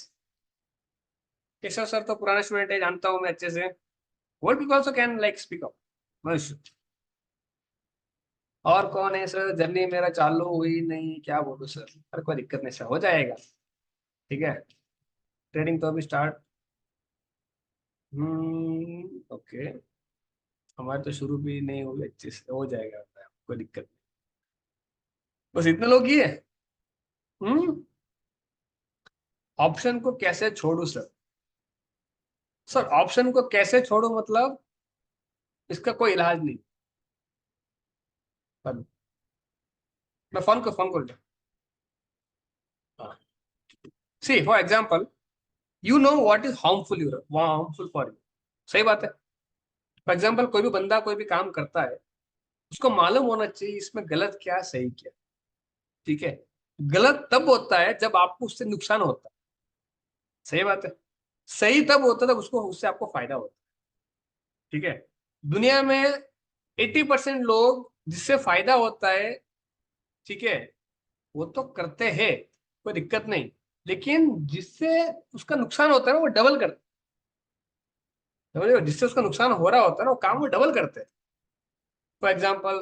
Speaker 1: केशव सर तो पुराना स्टूडेंट है, जानता हूँ मैं अच्छे से, word people also can like speak up, no issue. और कौन है सर, जर्नी मेरा चालू हुई नहीं, क्या बोलूं सर, अरे कोई दिक्कत नहीं सर, हो जाएगा, ठीक है, ट्रेडिंग तो अभी स्टार्ट, ओके, हमारे तो शुरू भी नहीं हुई अच्छे से, हो जाएगा, कोई दिक्कत नहीं, बस इतने लोग ही है। हम्म ऑप्शन को कैसे छोड़ू सर? सर ऑप्शन को कैसे छोड़ू मतलब, इसका कोई इलाज नहीं। पर मैं फोन कर see for example, you know what is harmful, you harmful for you, सही बात है। फॉर एग्जाम्पल, कोई भी बंदा कोई भी काम करता है, उसको मालूम होना चाहिए इसमें गलत क्या सही क्या, ठीक है, गलत तब होता है जब आपको उससे नुकसान होता है, सही बात है, सही तब होता है जब उसको उससे आपको फायदा होता है, ठीक है। दुनिया में 80% लोग जिससे फायदा होता है, ठीक है, वो तो करते हैं, कोई दिक्कत नहीं, लेकिन जिससे उसका नुकसान होता है ना वो डबल करते हैं, समझ रहे हो? जिससे उसका नुकसान हो रहा होता है ना वो काम वो डबल करते हैं। For example,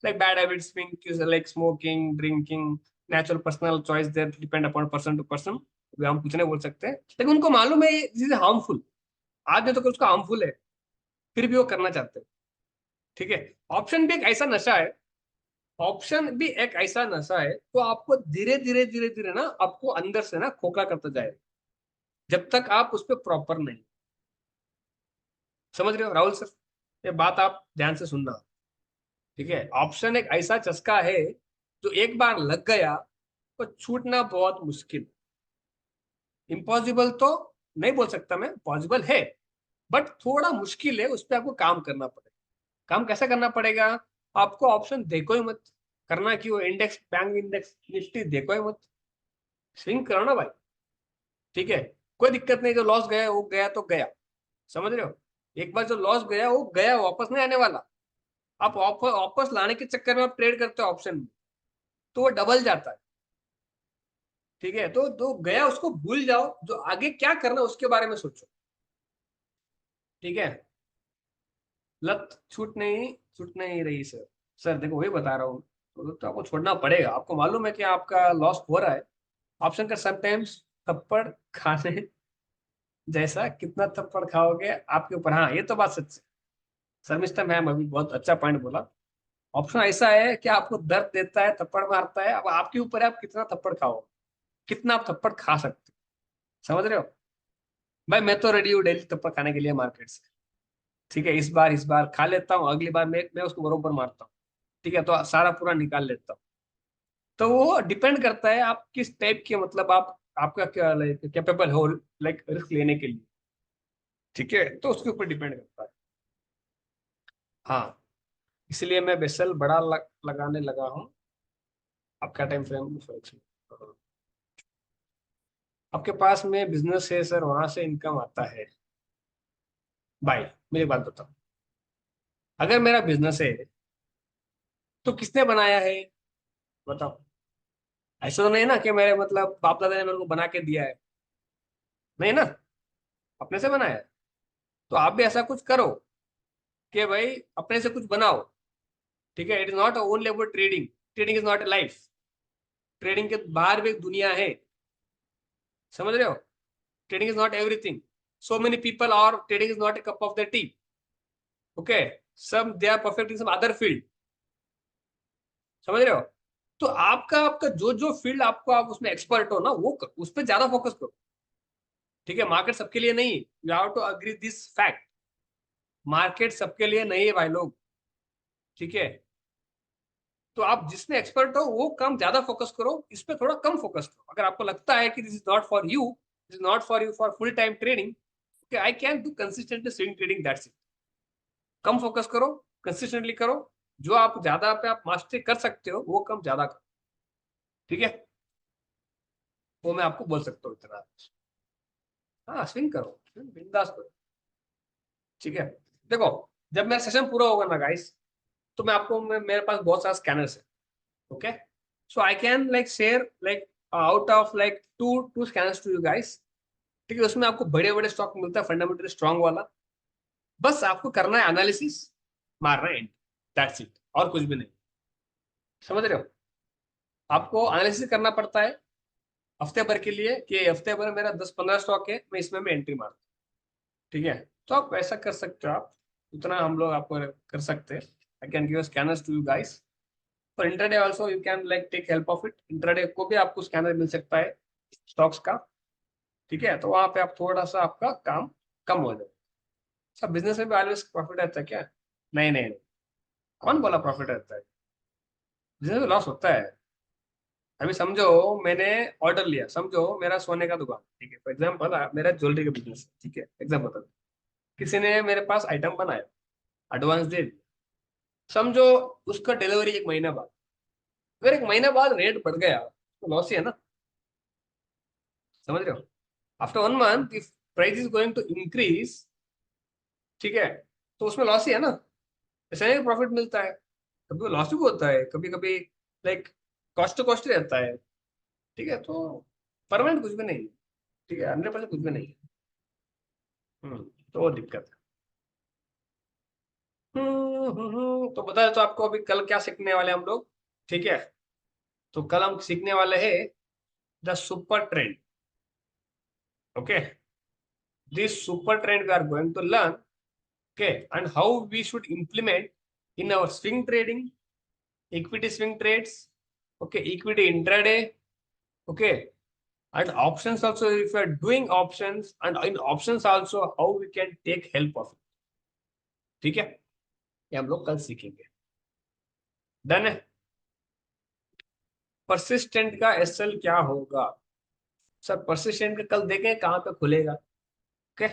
Speaker 1: like bad habits like smoking, drinking, natural personal choice there depend upon person to person, हम कुछ नहीं बोल सकते, लेकिन उनको मालूम है ये चीज हार्मफुल, आगे तो उसका हार्मफुल है, फिर भी वो करना चाहते हैं, ठीक है। ऑप्शन भी एक ऐसा नशा है, ऑप्शन भी एक ऐसा नशा है, तो आपको धीरे धीरे ना आपको अंदर से ना खोखला करता जाएगा, जब तक आप उस पर प्रॉपर नहीं, समझ रहे हो राहुल सर? ये बात आप ध्यान से सुनना, ठीक है, ऑप्शन एक ऐसा चस्का है, जो एक बार लग गया तो छूटना बहुत मुश्किल, इम्पॉसिबल तो नहीं बोल सकता मैं, पॉसिबल है, बट थोड़ा मुश्किल है, उस पर आपको काम करना पड़ेगा। काम कैसे करना पड़ेगा? आपको ऑप्शन देखो ही मत, करना क्यों, इंडेक्स बैंक इंडेक्स निफ्टी देखो ही मत, स्विंग करो ना भाई, ठीक है, कोई दिक्कत नहीं, जो लॉस गया वो गया तो गया, समझ रहे हो। एक बार जो लॉस गया वो गया, वापस नहीं आने वाला। आप वापस लाने के चक्कर में आप ट्रेड करते हो ऑप्शन में, तो वो डबल जाता है। ठीक है, तो गया उसको भूल जाओ, जो आगे क्या करना है उसके बारे में सोचो। ठीक है, लत छूट नहीं रही सर। सर देखो वही बता रहा हूँ, तो आपको छोड़ना पड़ेगा। आपको मालूम है कि आपका लॉस हो रहा है, ऑप्शन का समटाइम्स थप्पड़ खाने जैसा, कितना थप्पड़ खाओगे आपके ऊपर। हाँ ये तो बात सच है, शर्मिष्ठा मैम अभी बहुत अच्छा पॉइंट बोला। ऑप्शन ऐसा है कि आपको दर्द देता है, थप्पड़ मारता है, अब आपके ऊपर है आप कितना थप्पड़ खाओगे, कितना आप थप्पड़ खा सकते हो, समझ रहे हो। भाई मैं तो रेडी हूँ डेली थप्पड़ खाने के लिए मार्केट से। ठीक है, इस बार खा लेता हूँ, अगली बार मैं उसको बरोबर मारता हूँ। ठीक है, तो सारा पूरा निकाल लेता हूँ। तो वो डिपेंड करता है आप किस टाइप के, मतलब आप आपका क्या लाइक कैपेबल हो लाइक रिस्क लेने के लिए। ठीक है, तो उसके ऊपर डिपेंड करता है। हाँ, इसलिए मैं बेसल बड़ा लगाने लगा हूँ। आपका टाइम फ्रेम आपके पास में बिजनेस है सर, वहां से इनकम आता है। भाई मेरी बात बताओ, अगर मेरा बिजनेस है तो किसने बनाया है, बताओ। ऐसा तो नहीं ना कि मेरे मतलब बाप दादा ने मेरे को बना के दिया है, नहीं ना, अपने से बनाया है। तो आप भी ऐसा कुछ करो कि भाई अपने से कुछ बनाओ। ठीक है, it is not only about trading, trading is not a life, trading के बाहर भी एक दुनिया है, समझ रहे हो। Trading is not everything, so many people are trading is not a cup of the tea. Okay, some they are perfect in some other field, समझ रहे हो। तो आपका आपका जो जो फील्ड आपको आप उसमें एक्सपर्ट हो ना, वो उस पर ज्यादा फोकस करो। ठीक है, मार्केट सबके लिए नहीं, you have to agree this fact, market सबके लिए नहीं है भाई लोग। ठीक है, तो आप जिसमें एक्सपर्ट हो वो काम ज्यादा फोकस करो, इस पे थोड़ा कम फोकस करो। अगर आपको लगता है कि this is not for you, this is not for you for full time trading, okay I can do consistently swing trading, that's it. Come focus करो, कंसिस्टेंटली करो, जो आप ज्यादा पे आप मास्टरी कर सकते हो वो कम ज्यादा करो। ठीक है, वो मैं आपको बोल सकता हूँ इतना। हाँ स्विंग करो, बिंदास करो। ठीक है, देखो जब मेरा सेशन पूरा होगा ना गाइस, तो मैं आपको मेरे पास बहुत सारा स्कैनर्स है। Okay, so I can like share like out of like two two scanners to you guys. ठीक है, उसमें आपको बड़े बड़े स्टॉक मिलता है, फंडामेंटली स्ट्रांग वाला। बस आपको करना है एनालिसिस, मारना है, दैट्स इट, और कुछ भी नहीं, समझ रहे हो। आपको एनालिसिस करना पड़ता है हफ्ते भर के लिए, कि हफ्ते भर मेरा 10-15 स्टॉक है, मैं इसमें मैं एंट्री मारता हूँ। ठीक है, तो आप वैसा कर सकते हो, आप उतना हम लोग आपको कर सकते हैं। I can give scanners to you guys for intraday also, you can like take help of it. Intraday को भी आपको स्कैनर मिल सकता है स्टॉक्स का। ठीक है, तो वहां पे आप थोड़ा सा आपका काम कम हो जाए। सब बिजनेस में भी ऑलवेज प्रॉफिट रहता है क्या, नहीं नहीं नहीं, कौन बोला प्रॉफिट रहता है, बिजनेस में लॉस होता है। अभी समझो मैंने ऑर्डर लिया, समझो मेरा सोने का दुकान, ठीक है फॉर एग्जाम्पल, मेरा ज्वेलरी का बिजनेस है, ठीक है एग्जाम्पल, किसी ने मेरे पास आइटम बनाया, एडवांस दे दिया, समझो उसका डिलीवरी एक महीना बाद, अगर एक महीने बाद रेट बढ़ गया तो लॉस ही है ना, समझ रहे हो। After 1 month if price is going to increase, ठीक है, तो उसमें लॉस ही है ना, ऐसा नहीं प्रॉफिट मिलता है, कभी लॉस भी होता है, कभी कभी लाइक कॉस्ट टू कॉस्ट रहता है। ठीक है, तो परमानेंट कुछ भी नहीं है। ठीक है, 100% कुछ भी नहीं है। तो वो दिक्कत है। तो बताया तो आपको अभी कल क्या सीखने वाले हम लोग। ठीक है, तो कल हम सीखने वाले हैं the super trend. Okay, this super trend we are going to learn, okay, and how we should implement in our swing trading, equity swing trades, okay, equity intraday, okay, and options also, if you are doing options, and in options also how we can take help of it। ठीक है, ये हम लोग कल सीखेंगे। Done है। Persistent का SL क्या होगा, सर परसिस्टेंट का कल देखें कहाँ पे खुलेगा। ओके,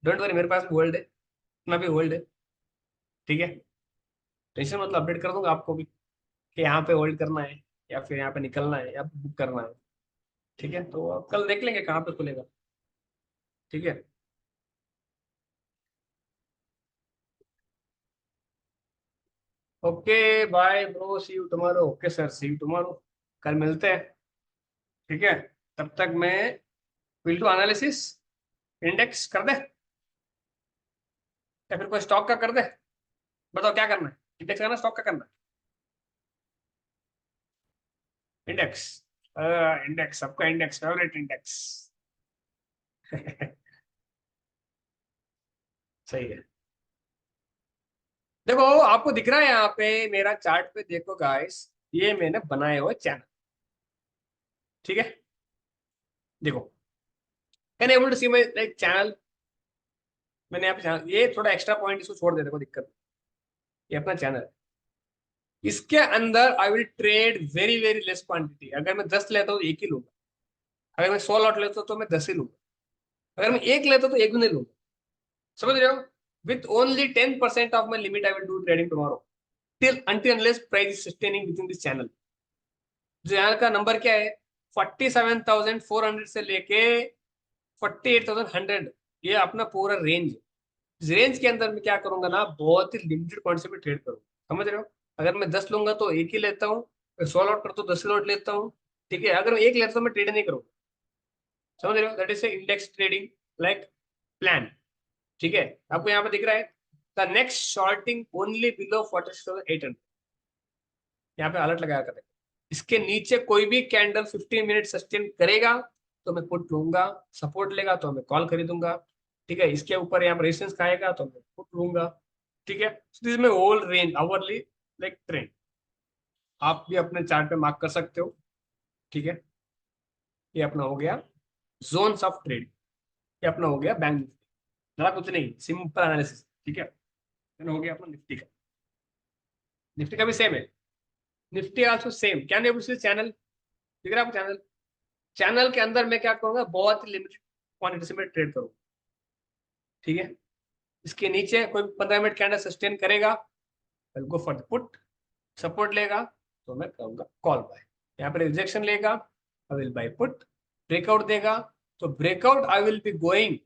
Speaker 1: डोंट वरी, मेरे पास भी होल्ड है, इतना भी होल्ड है। ठीक है, टेंशन मतलब अपडेट कर दूंगा आपको भी कि यहाँ पे होल्ड करना है या फिर यहाँ पे निकलना है या बुक करना है। ठीक है, तो अब कल देख लेंगे कहाँ पे खुलेगा। ठीक है। Okay bye bro, see you tomorrow. Okay sir, see you tomorrow, कल मिलते हैं। ठीक है, तब तक मैं विल टू एनालिसिस, इंडेक्स कर दे या फिर कोई स्टॉक का कर दे। बताओ क्या करना है, इंडेक्स करना, स्टॉक का करना है? इंडेक्स, इंडेक्स सबका इंडेक्स, फेवरेट इंडेक्स। सही है। देखो आपको दिख रहा है यहाँ पे मेरा चार्ट पे, देखो गाइस, ये मैंने बनाए हुए चैनल। ठीक है, देखो, can able to see my like channel. मैंने यहाँ पे channel- ये थोड़ा एक्स्ट्रा पॉइंट इसको छोड़ दे, देखो दिक्कत, ये अपना चैनल है। इसके अंदर आई will trade very very less quantity. अगर मैं 10 लेता हूँ तो एक ही लूंगा, अगर मैं 100 लॉट लेता हूँ तो मैं 10 ही लूंगा, अगर मैं एक लेता हूँ तो एक भी नहीं लूंगा। समझ रहे हो? With only 10% of my limit I will do trading tomorrow, till until unless price is sustaining with in this channel. Channel का नंबर क्या है? 47,400 से लेके 48,100, ये अपना पूरा रेंज। इस रेंज के अंदर मैं क्या करूंगा ना, बहुत ही लिमिटेड क्वांटिटी में ट्रेड करूंगा। समझ रहे हो? अगर मैं 10 लूंगा तो एक ही लेता हूँ, 100 लॉट करता हूँ 10 लॉट लेता हूँ। ठीक है, अगर मैं एक लेता हूँ तो मैं ट्रेड नहीं करूंगा। समझ रहे हो? That is index trading like plan. ठीक है, आपको यहाँ पे दिख रहा है the next shorting only below 46,800, यहाँ पे अलर्ट लगाया करें। इसके नीचे कोई भी कैंडल 15 मिनट सस्टेन करेगा तो मैं पुट लूंगा, सपोर्ट लेगा तो मैं कॉल खरीदूंगा। ठीक है, इसके ऊपर यहाँ पर रेजिस्टेंस खाएगा तो मैं पुट लूंगा। ठीक है, दिस में whole range hourly like trend, आप भी अपने चार्ट पे मार्क कर सकते हो। ठीक है, ये अपना हो गया जोन्स ऑफ ट्रेड, ये अपना हो गया बैंक निफ्टी। ज्यादा कुछ नहीं, सिंपल एनालिसिस। ठीक है, हो गया अपना निफ्टी का। निफ्टी का भी सेम है, निफ्टी आल्सो सेम। क्या नहीं चैनल दिख रहा है आपको? चैनल, चैनल के अंदर मैं क्या करूंगा, बहुत ही लिमिटेड क्वांटिटी से मैं ट्रेड करूंगा। ठीक है, इसके नीचे कोई 15 मिनट कैंडल सस्टेन करेगा, गो फॉर द पुट। सपोर्ट लेगा तो मैं करूंगा कॉल बाय। यहाँ पर रिजेक्शन लेगा, I will buy put. Breakout देगा तो breakout I will be going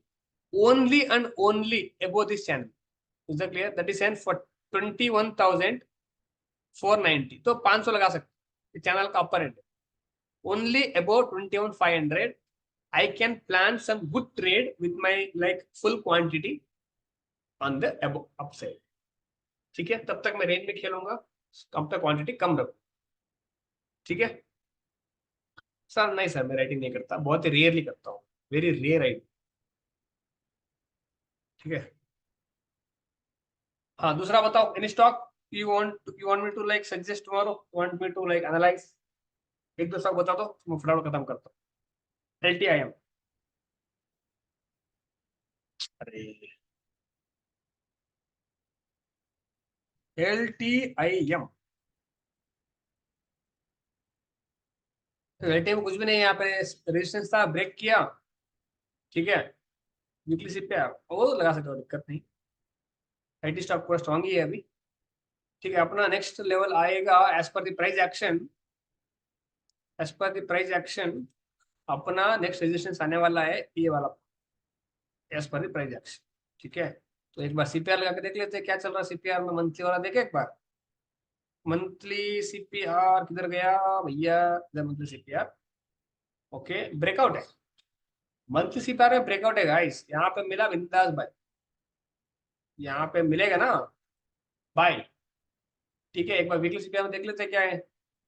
Speaker 1: only and only above this channel. Is the clear? That is end for 21,490, तो 500 लगा सकते, चैनल का upper end. Only above 21,500 I can plan some good trade with my like full quantity on the above upside। ठीक है, तब तक मैं range में खेलूंगा, कब तक क्वांटिटी कम रखूं। ठीक है सर, नहीं सर मैं राइटिंग नहीं करता, बहुत ही रेयरली करता हूँ, वेरी रेयर राइटिंग। ठीक है, हाँ दूसरा बताओ, any stock you want me to like suggest tomorrow, want me to like analyse? एक दो स्टॉक बता दो, मैं फटाफट खत्म करता हूँ। LTIM, अरे LTIM, LTIM कुछ भी नहीं है, यहाँ पे रेजिस्टेंस था, ब्रेक किया। ठीक है, वीकली सिप पे वो लगा सकते हो, दिक्कत नहीं। IT स्टॉक पूरा स्ट्रॉन्ग ही है अभी। ठीक है, अपना नेक्स्ट लेवल आएगा as per the price action, as per the price action अपना नेक्स्ट रेजिस्टेंस आने वाला है ये वाला, as per the price action. ठीक है, तो एक बार CPR लगा के देख लेते हैं क्या चल रहा है। CPR में मंथली वाला देखे एक बार, मंथली CPR किधर गया भैया? इधर मंथली CPR। ओके, ब्रेकआउट है, मंथली CPR में ब्रेकआउट है गाइस, यहाँ पे मिला बिंदास भाई, यहाँ पे मिलेगा ना भाई। ठीक है, एक बार वीकली CPR में देख लेते हैं क्या है।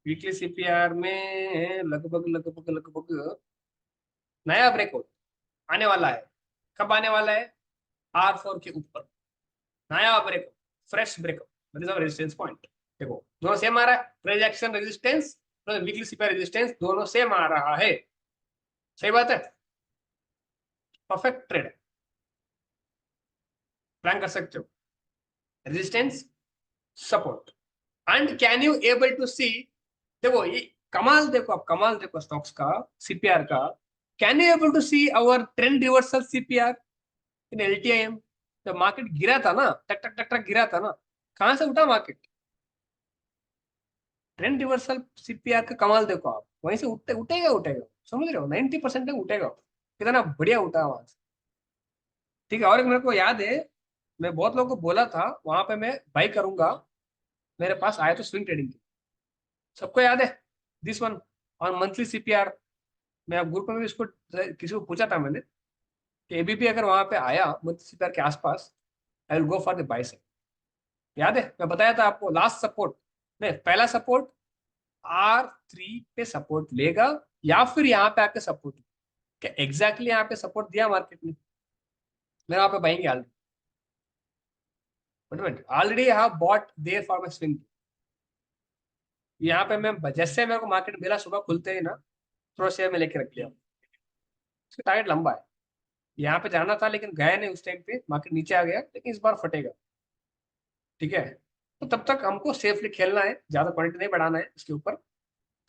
Speaker 1: वीकली CPR में लगभग लगभग लगभग नया ब्रेकआउट आने वाला है। कब आने वाला है? R4 के ऊपर नया breakout, fresh breakout, that is our resistance point. देखो दोनों सेम आ रहा है, transaction resistance plus weekly CPR resistance दोनों सेम आ रहा है। सही बात है, परफेक्ट ट्रेड, प्लान कर सकते हो। Resistance, support, and can you able to see, देखो ये कमाल, देखो आप कमाल देखो स्टॉक्स का, CPR का। Can you able to see our trend reversal CPR in LTIM? जब मार्केट गिरा था ना, टक टक टक टक गिरा था ना, कहां से उठा मार्केट? ट्रेंड रिवर्सल CPR का कमाल देखो आप, वहीं से उठेगा उठेगा। समझ रहे हो? 90% तक उठेगा, कितना बढ़िया उठा वहां से। ठीक है, और एक मेरे को याद है, मैं बहुत लोगों को बोला था वहां पे मैं बाई करूंगा, मेरे पास आया तो स्विंग ट्रेडिंग की। सबको याद है दिस वन, और मंथली सीपीआर। मैं अब ग्रुप में भी इसको किसी को पूछा था मैंने कि एबीपी अगर वहां पे आया मंथली सीपीआर के आसपास, I will go for the by side. याद है मैं बताया था आपको लास्ट सपोर्ट, नहीं पहला सपोर्ट R3 पे सपोर्ट लेगा, या फिर यहाँ पे आके सपोर्ट, क्या एग्जैक्टली यहाँ पे सपोर्ट दिया मार्केट ने, मैं वहां पे buying already have bought there for my swing. यहाँ पे मैं जैसे मेरे को मार्केट मिला सुबह खुलते ही ना, थोड़ा शेयर में लेके रख लिया। उसका टारगेट लंबा है, यहाँ पे जाना था लेकिन गया नहीं, उस टाइम पे मार्केट नीचे आ गया, लेकिन इस बार फटेगा। ठीक है, तो तब तक हमको सेफली खेलना है, ज्यादा क्वांटिटी नहीं बढ़ाना है इसके ऊपर,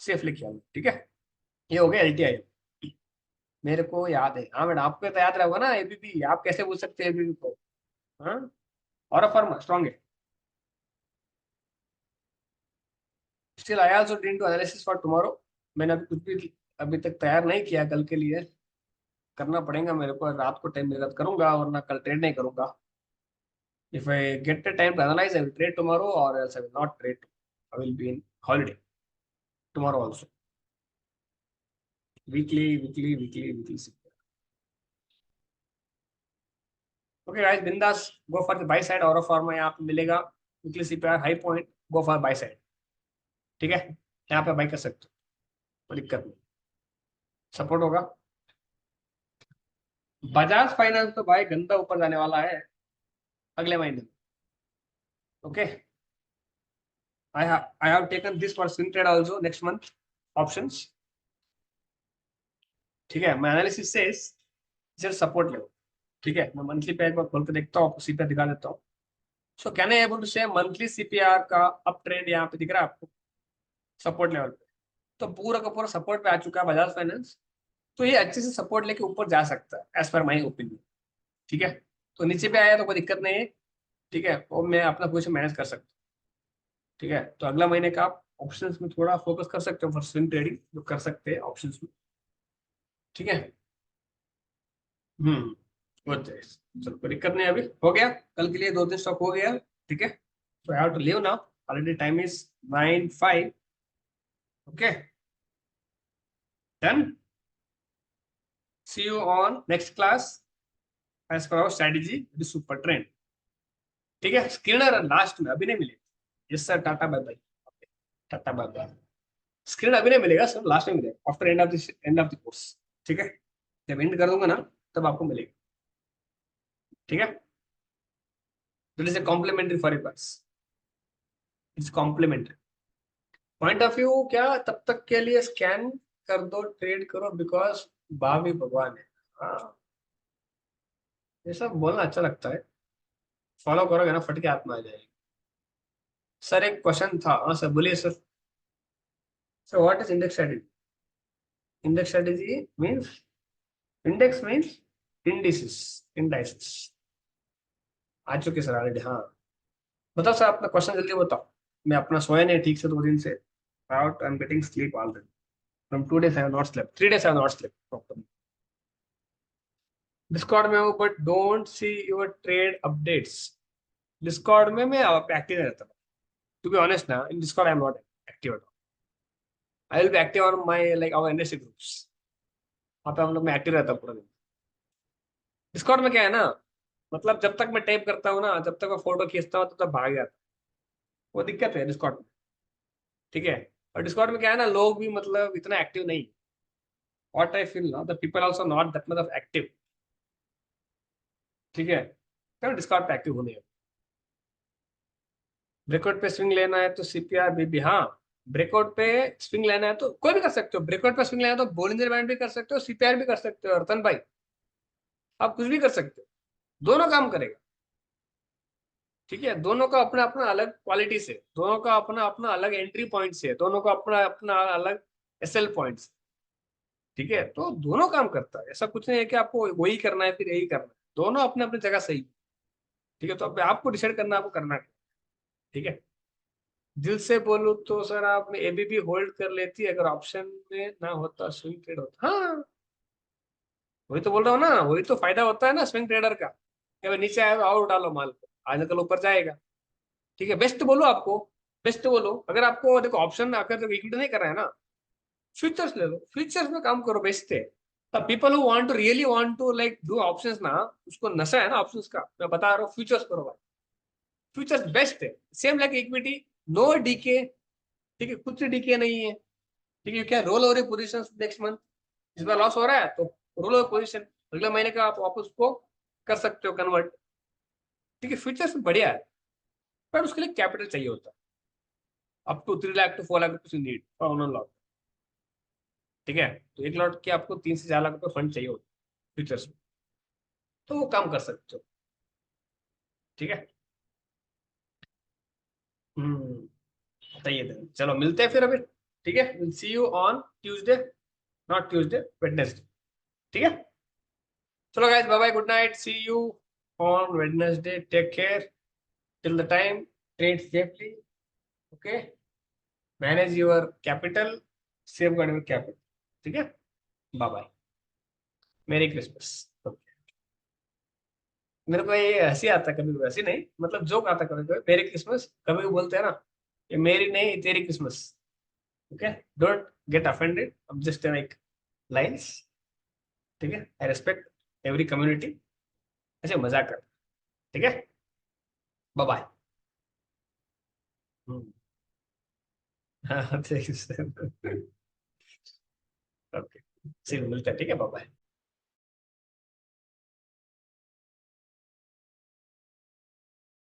Speaker 1: सेफली खेलना। ठीक है, ये हो गया एलटीआई। मेरे को याद है, हाँ मैडम आपको तो याद रहेगा ना एबीपी, आप कैसे पूछ सकते हैं एबीपी को। हाँ, और फर्म स्ट्रॉन्ग है। Still I also didn't do analysis for tomorrow. मैंने अभी कुछ भी अभी तक तैयार नहीं किया कल के लिए, करना पड़ेगा मेरे को, रात को टाइम मेरा करूंगा वरना कल ट्रेड नहीं करूंगा। If I get the time to analyse I will trade tomorrow, और else I will not trade, I will be in holiday tomorrow also. Weekly okay guys, बिंदास go for the buy side, और फॉर्मा यहाँ पे मिलेगा weekly CPR high point, go for buy side. ठीक है, यहाँ पे बाई कर सकते हो, कोई दिक्कत नहीं, सपोर्ट होगा। बजाज फाइनेंस तो भाई गंदा ऊपर जाने वाला है अगले महीने। Okay, I have taken this for swing trade also next month options. ठीक है, मैं एनालिसिस से सिर्फ सपोर्ट लेवल। ठीक है, मैं मंथली पे एक बार खोल के देखता हूँ, आपको सीपीआर दिखा देता हूँ। So can I able to say monthly CPR का अप ट्रेंड यहाँ पे दिख रहा है आपको सपोर्ट लेवल पे, तो पूरा का पूरा सपोर्ट पे आ चुका है बजाज फाइनेंस। तो ये अच्छे से सपोर्ट लेके ऊपर जा सकता है एज पर माई ओपिनियन। ठीक है, तो नीचे पे आया तो कोई दिक्कत नहीं है। ठीक है, और मैं अपना पोजीशन मैनेज कर सकता हूँ। ठीक है, तो अगला महीने का आप ऑप्शंस में थोड़ा फोकस कर सकते हो फॉर स्विंग ट्रेडिंग, जो कर सकते हैं ऑप्शंस में। ठीक है, होते हैं। चलो कोई दिक्कत नहीं, अभी हो गया, कल के लिए 2 दिन स्टॉक हो गया। ठीक है, so I have to leave now. Already time is 9:05. Okay, done. See you on next class as per our strategy, the super trend. ठीक है, स्क्रीनर लास्ट में अभी नहीं मिलेगा। Yes sir, tata bye bye. Tata bye bye. Screen अभी नहीं मिलेगा sir, last में मिलेगा after end of the course. ठीक है, जब एंड कर दूंगा ना तब आपको मिलेगा। ठीक है, this is a complimentary for you guys, it's complimentary. Point of view क्या, तब तक के लिए स्कैन कर दो, ट्रेड करो, बिकॉज भाभी भगवान है। हाँ, ये सब बोलना अच्छा लगता है, फॉलो करोगे ना फट के हाथ में आ जाएगी। सर एक क्वेश्चन था, हाँ सर बोलिए सर। Sir what is index strategy? Index strategy means, index means indices, indices. आ चुके सर ऑलरेडी, हाँ। बताओ सर अपना क्वेश्चन जल्दी बताओ, मैं अपना सोया नहीं ठीक से 2 दिन से, out I am getting sleep already from 2 days, I have not slept, 3 days I have not slept properly. Discord में हूँ but don't see your trade updates. Discord में मैं एक्टिव रहता हूँ, टू बी ऑनेस्ट ना, in Discord I am not active at all. I will be active on my like our NSC groups, वहाँ पे हम लोग, मैं एक्टिव रहता हूँ पूरा दिन। डिस्कॉर्ड में क्या है ना, मतलब जब तक मैं टाइप करता हूँ ना, जब तक मैं फोटो खींचता हूँ तब तक भाग जाता हूँ, वो दिक्कत है डिस्कॉर्ड में। ठीक है, और डिस्कॉर्ड में क्या है ना, लोग भी मतलब इतना एक्टिव नहीं। व्हाट आई फील ना, the people also not that much of active. ठीक है, तो डिस्कॉर्ड पे एक्टिव होने हैं। ब्रेकआउट पे स्विंग लेना है तो सीपीआर भी हाँ, ब्रेकआउट पे स्विंग लेना है तो कोई भी कर सकते हो, ब्रेकआउट पे स्विंग लेना है तो बोलिंजर बैंड भी कर सकते हो, सीपीआर भी कर सकते हो रतन भाई, आप कुछ भी कर सकते हो, दोनों काम करेगा। ठीक है, दोनों का अपना अपना अलग क्वालिटी से, दोनों का अपना अपना अलग एंट्री पॉइंट से, दोनों का अपना अपना अलग एसएल पॉइंट से। ठीक है, तो दोनों काम करता है, ऐसा कुछ नहीं है कि आपको वही करना है फिर यही करना है, दोनों अपने अपनी जगह सही। ठीक है, तो अब आपको डिसाइड करना है आपको करना है। ठीक है, दिल से बोलूं तो सर आप एबीबी होल्ड कर लेती अगर ऑप्शन में ना होता, स्विंग ट्रेड होता। हाँ, वही तो बोल रहा हूँ ना, वही तो फायदा होता है ना स्विंग ट्रेडर का। अगर नीचे आया तो और डालो माल को, आज कल ऊपर जाएगा। ठीक है, बेस्ट बोलो आपको, बेस्ट बोलो। अगर आपको देखो ऑप्शन अगर इक्विटी नहीं कर रहा है ना, फ्यूचर्स ले लो, फ्यूचर्स में काम करो, बेस्ट है। People who want to really want to like do options ना, उसको नशा है ना ऑप्शंस का, मैं बता रहा हूँ, फ्यूचर्स करो भाई, फ्यूचर्स बेस्ट है। Same like equity, no decay. ठीक है, कुछ डीके नहीं है। ठीक है, क्या roll over position next month, इस बार लॉस हो रहा है तो रोल ओवर पोजीशन अगले महीने का आप वापस को कर सकते हो कन्वर्ट। ठीक है, फ्यूचर्स बढ़िया है, पर उसके लिए कैपिटल चाहिए होता है, up to 3 lakh to 4 lakh rupees need for on lot. ठीक है, तो एक लॉट के आपको 3 से 4 लाख रुपए फंड चाहिए होता है फ्यूचर्स में, तो वो काम कर सकते हो। ठीक है, बताइए then। चलो मिलते हैं फिर अभी। ठीक है, will see you on Tuesday, not Tuesday, Wednesday. ठीक है, चलो guys, bye bye, good night, see you on Wednesday, take care, till the time, trade safely, okay, manage your capital, safeguard your capital. ठीक है, bye bye, मेरी Christmas. मेरे को ये हंसी आता है कभी कभी, हंसी नहीं मतलब जोक आता है कभी कभी, मेरी क्रिसमस कभी भी बोलते हैं ना, ये मेरी नहीं, ये तेरी Christmas. Okay, don't get offended, अब जस्ट लाइक लाइन्स। ठीक है, आई रिस्पेक्ट एवरी कम्युनिटी, ऐसे मजाक कर। ठीक है, बाय बाय। हाँ, ओके, मिलते हैं, ठीक है, बाय बाय।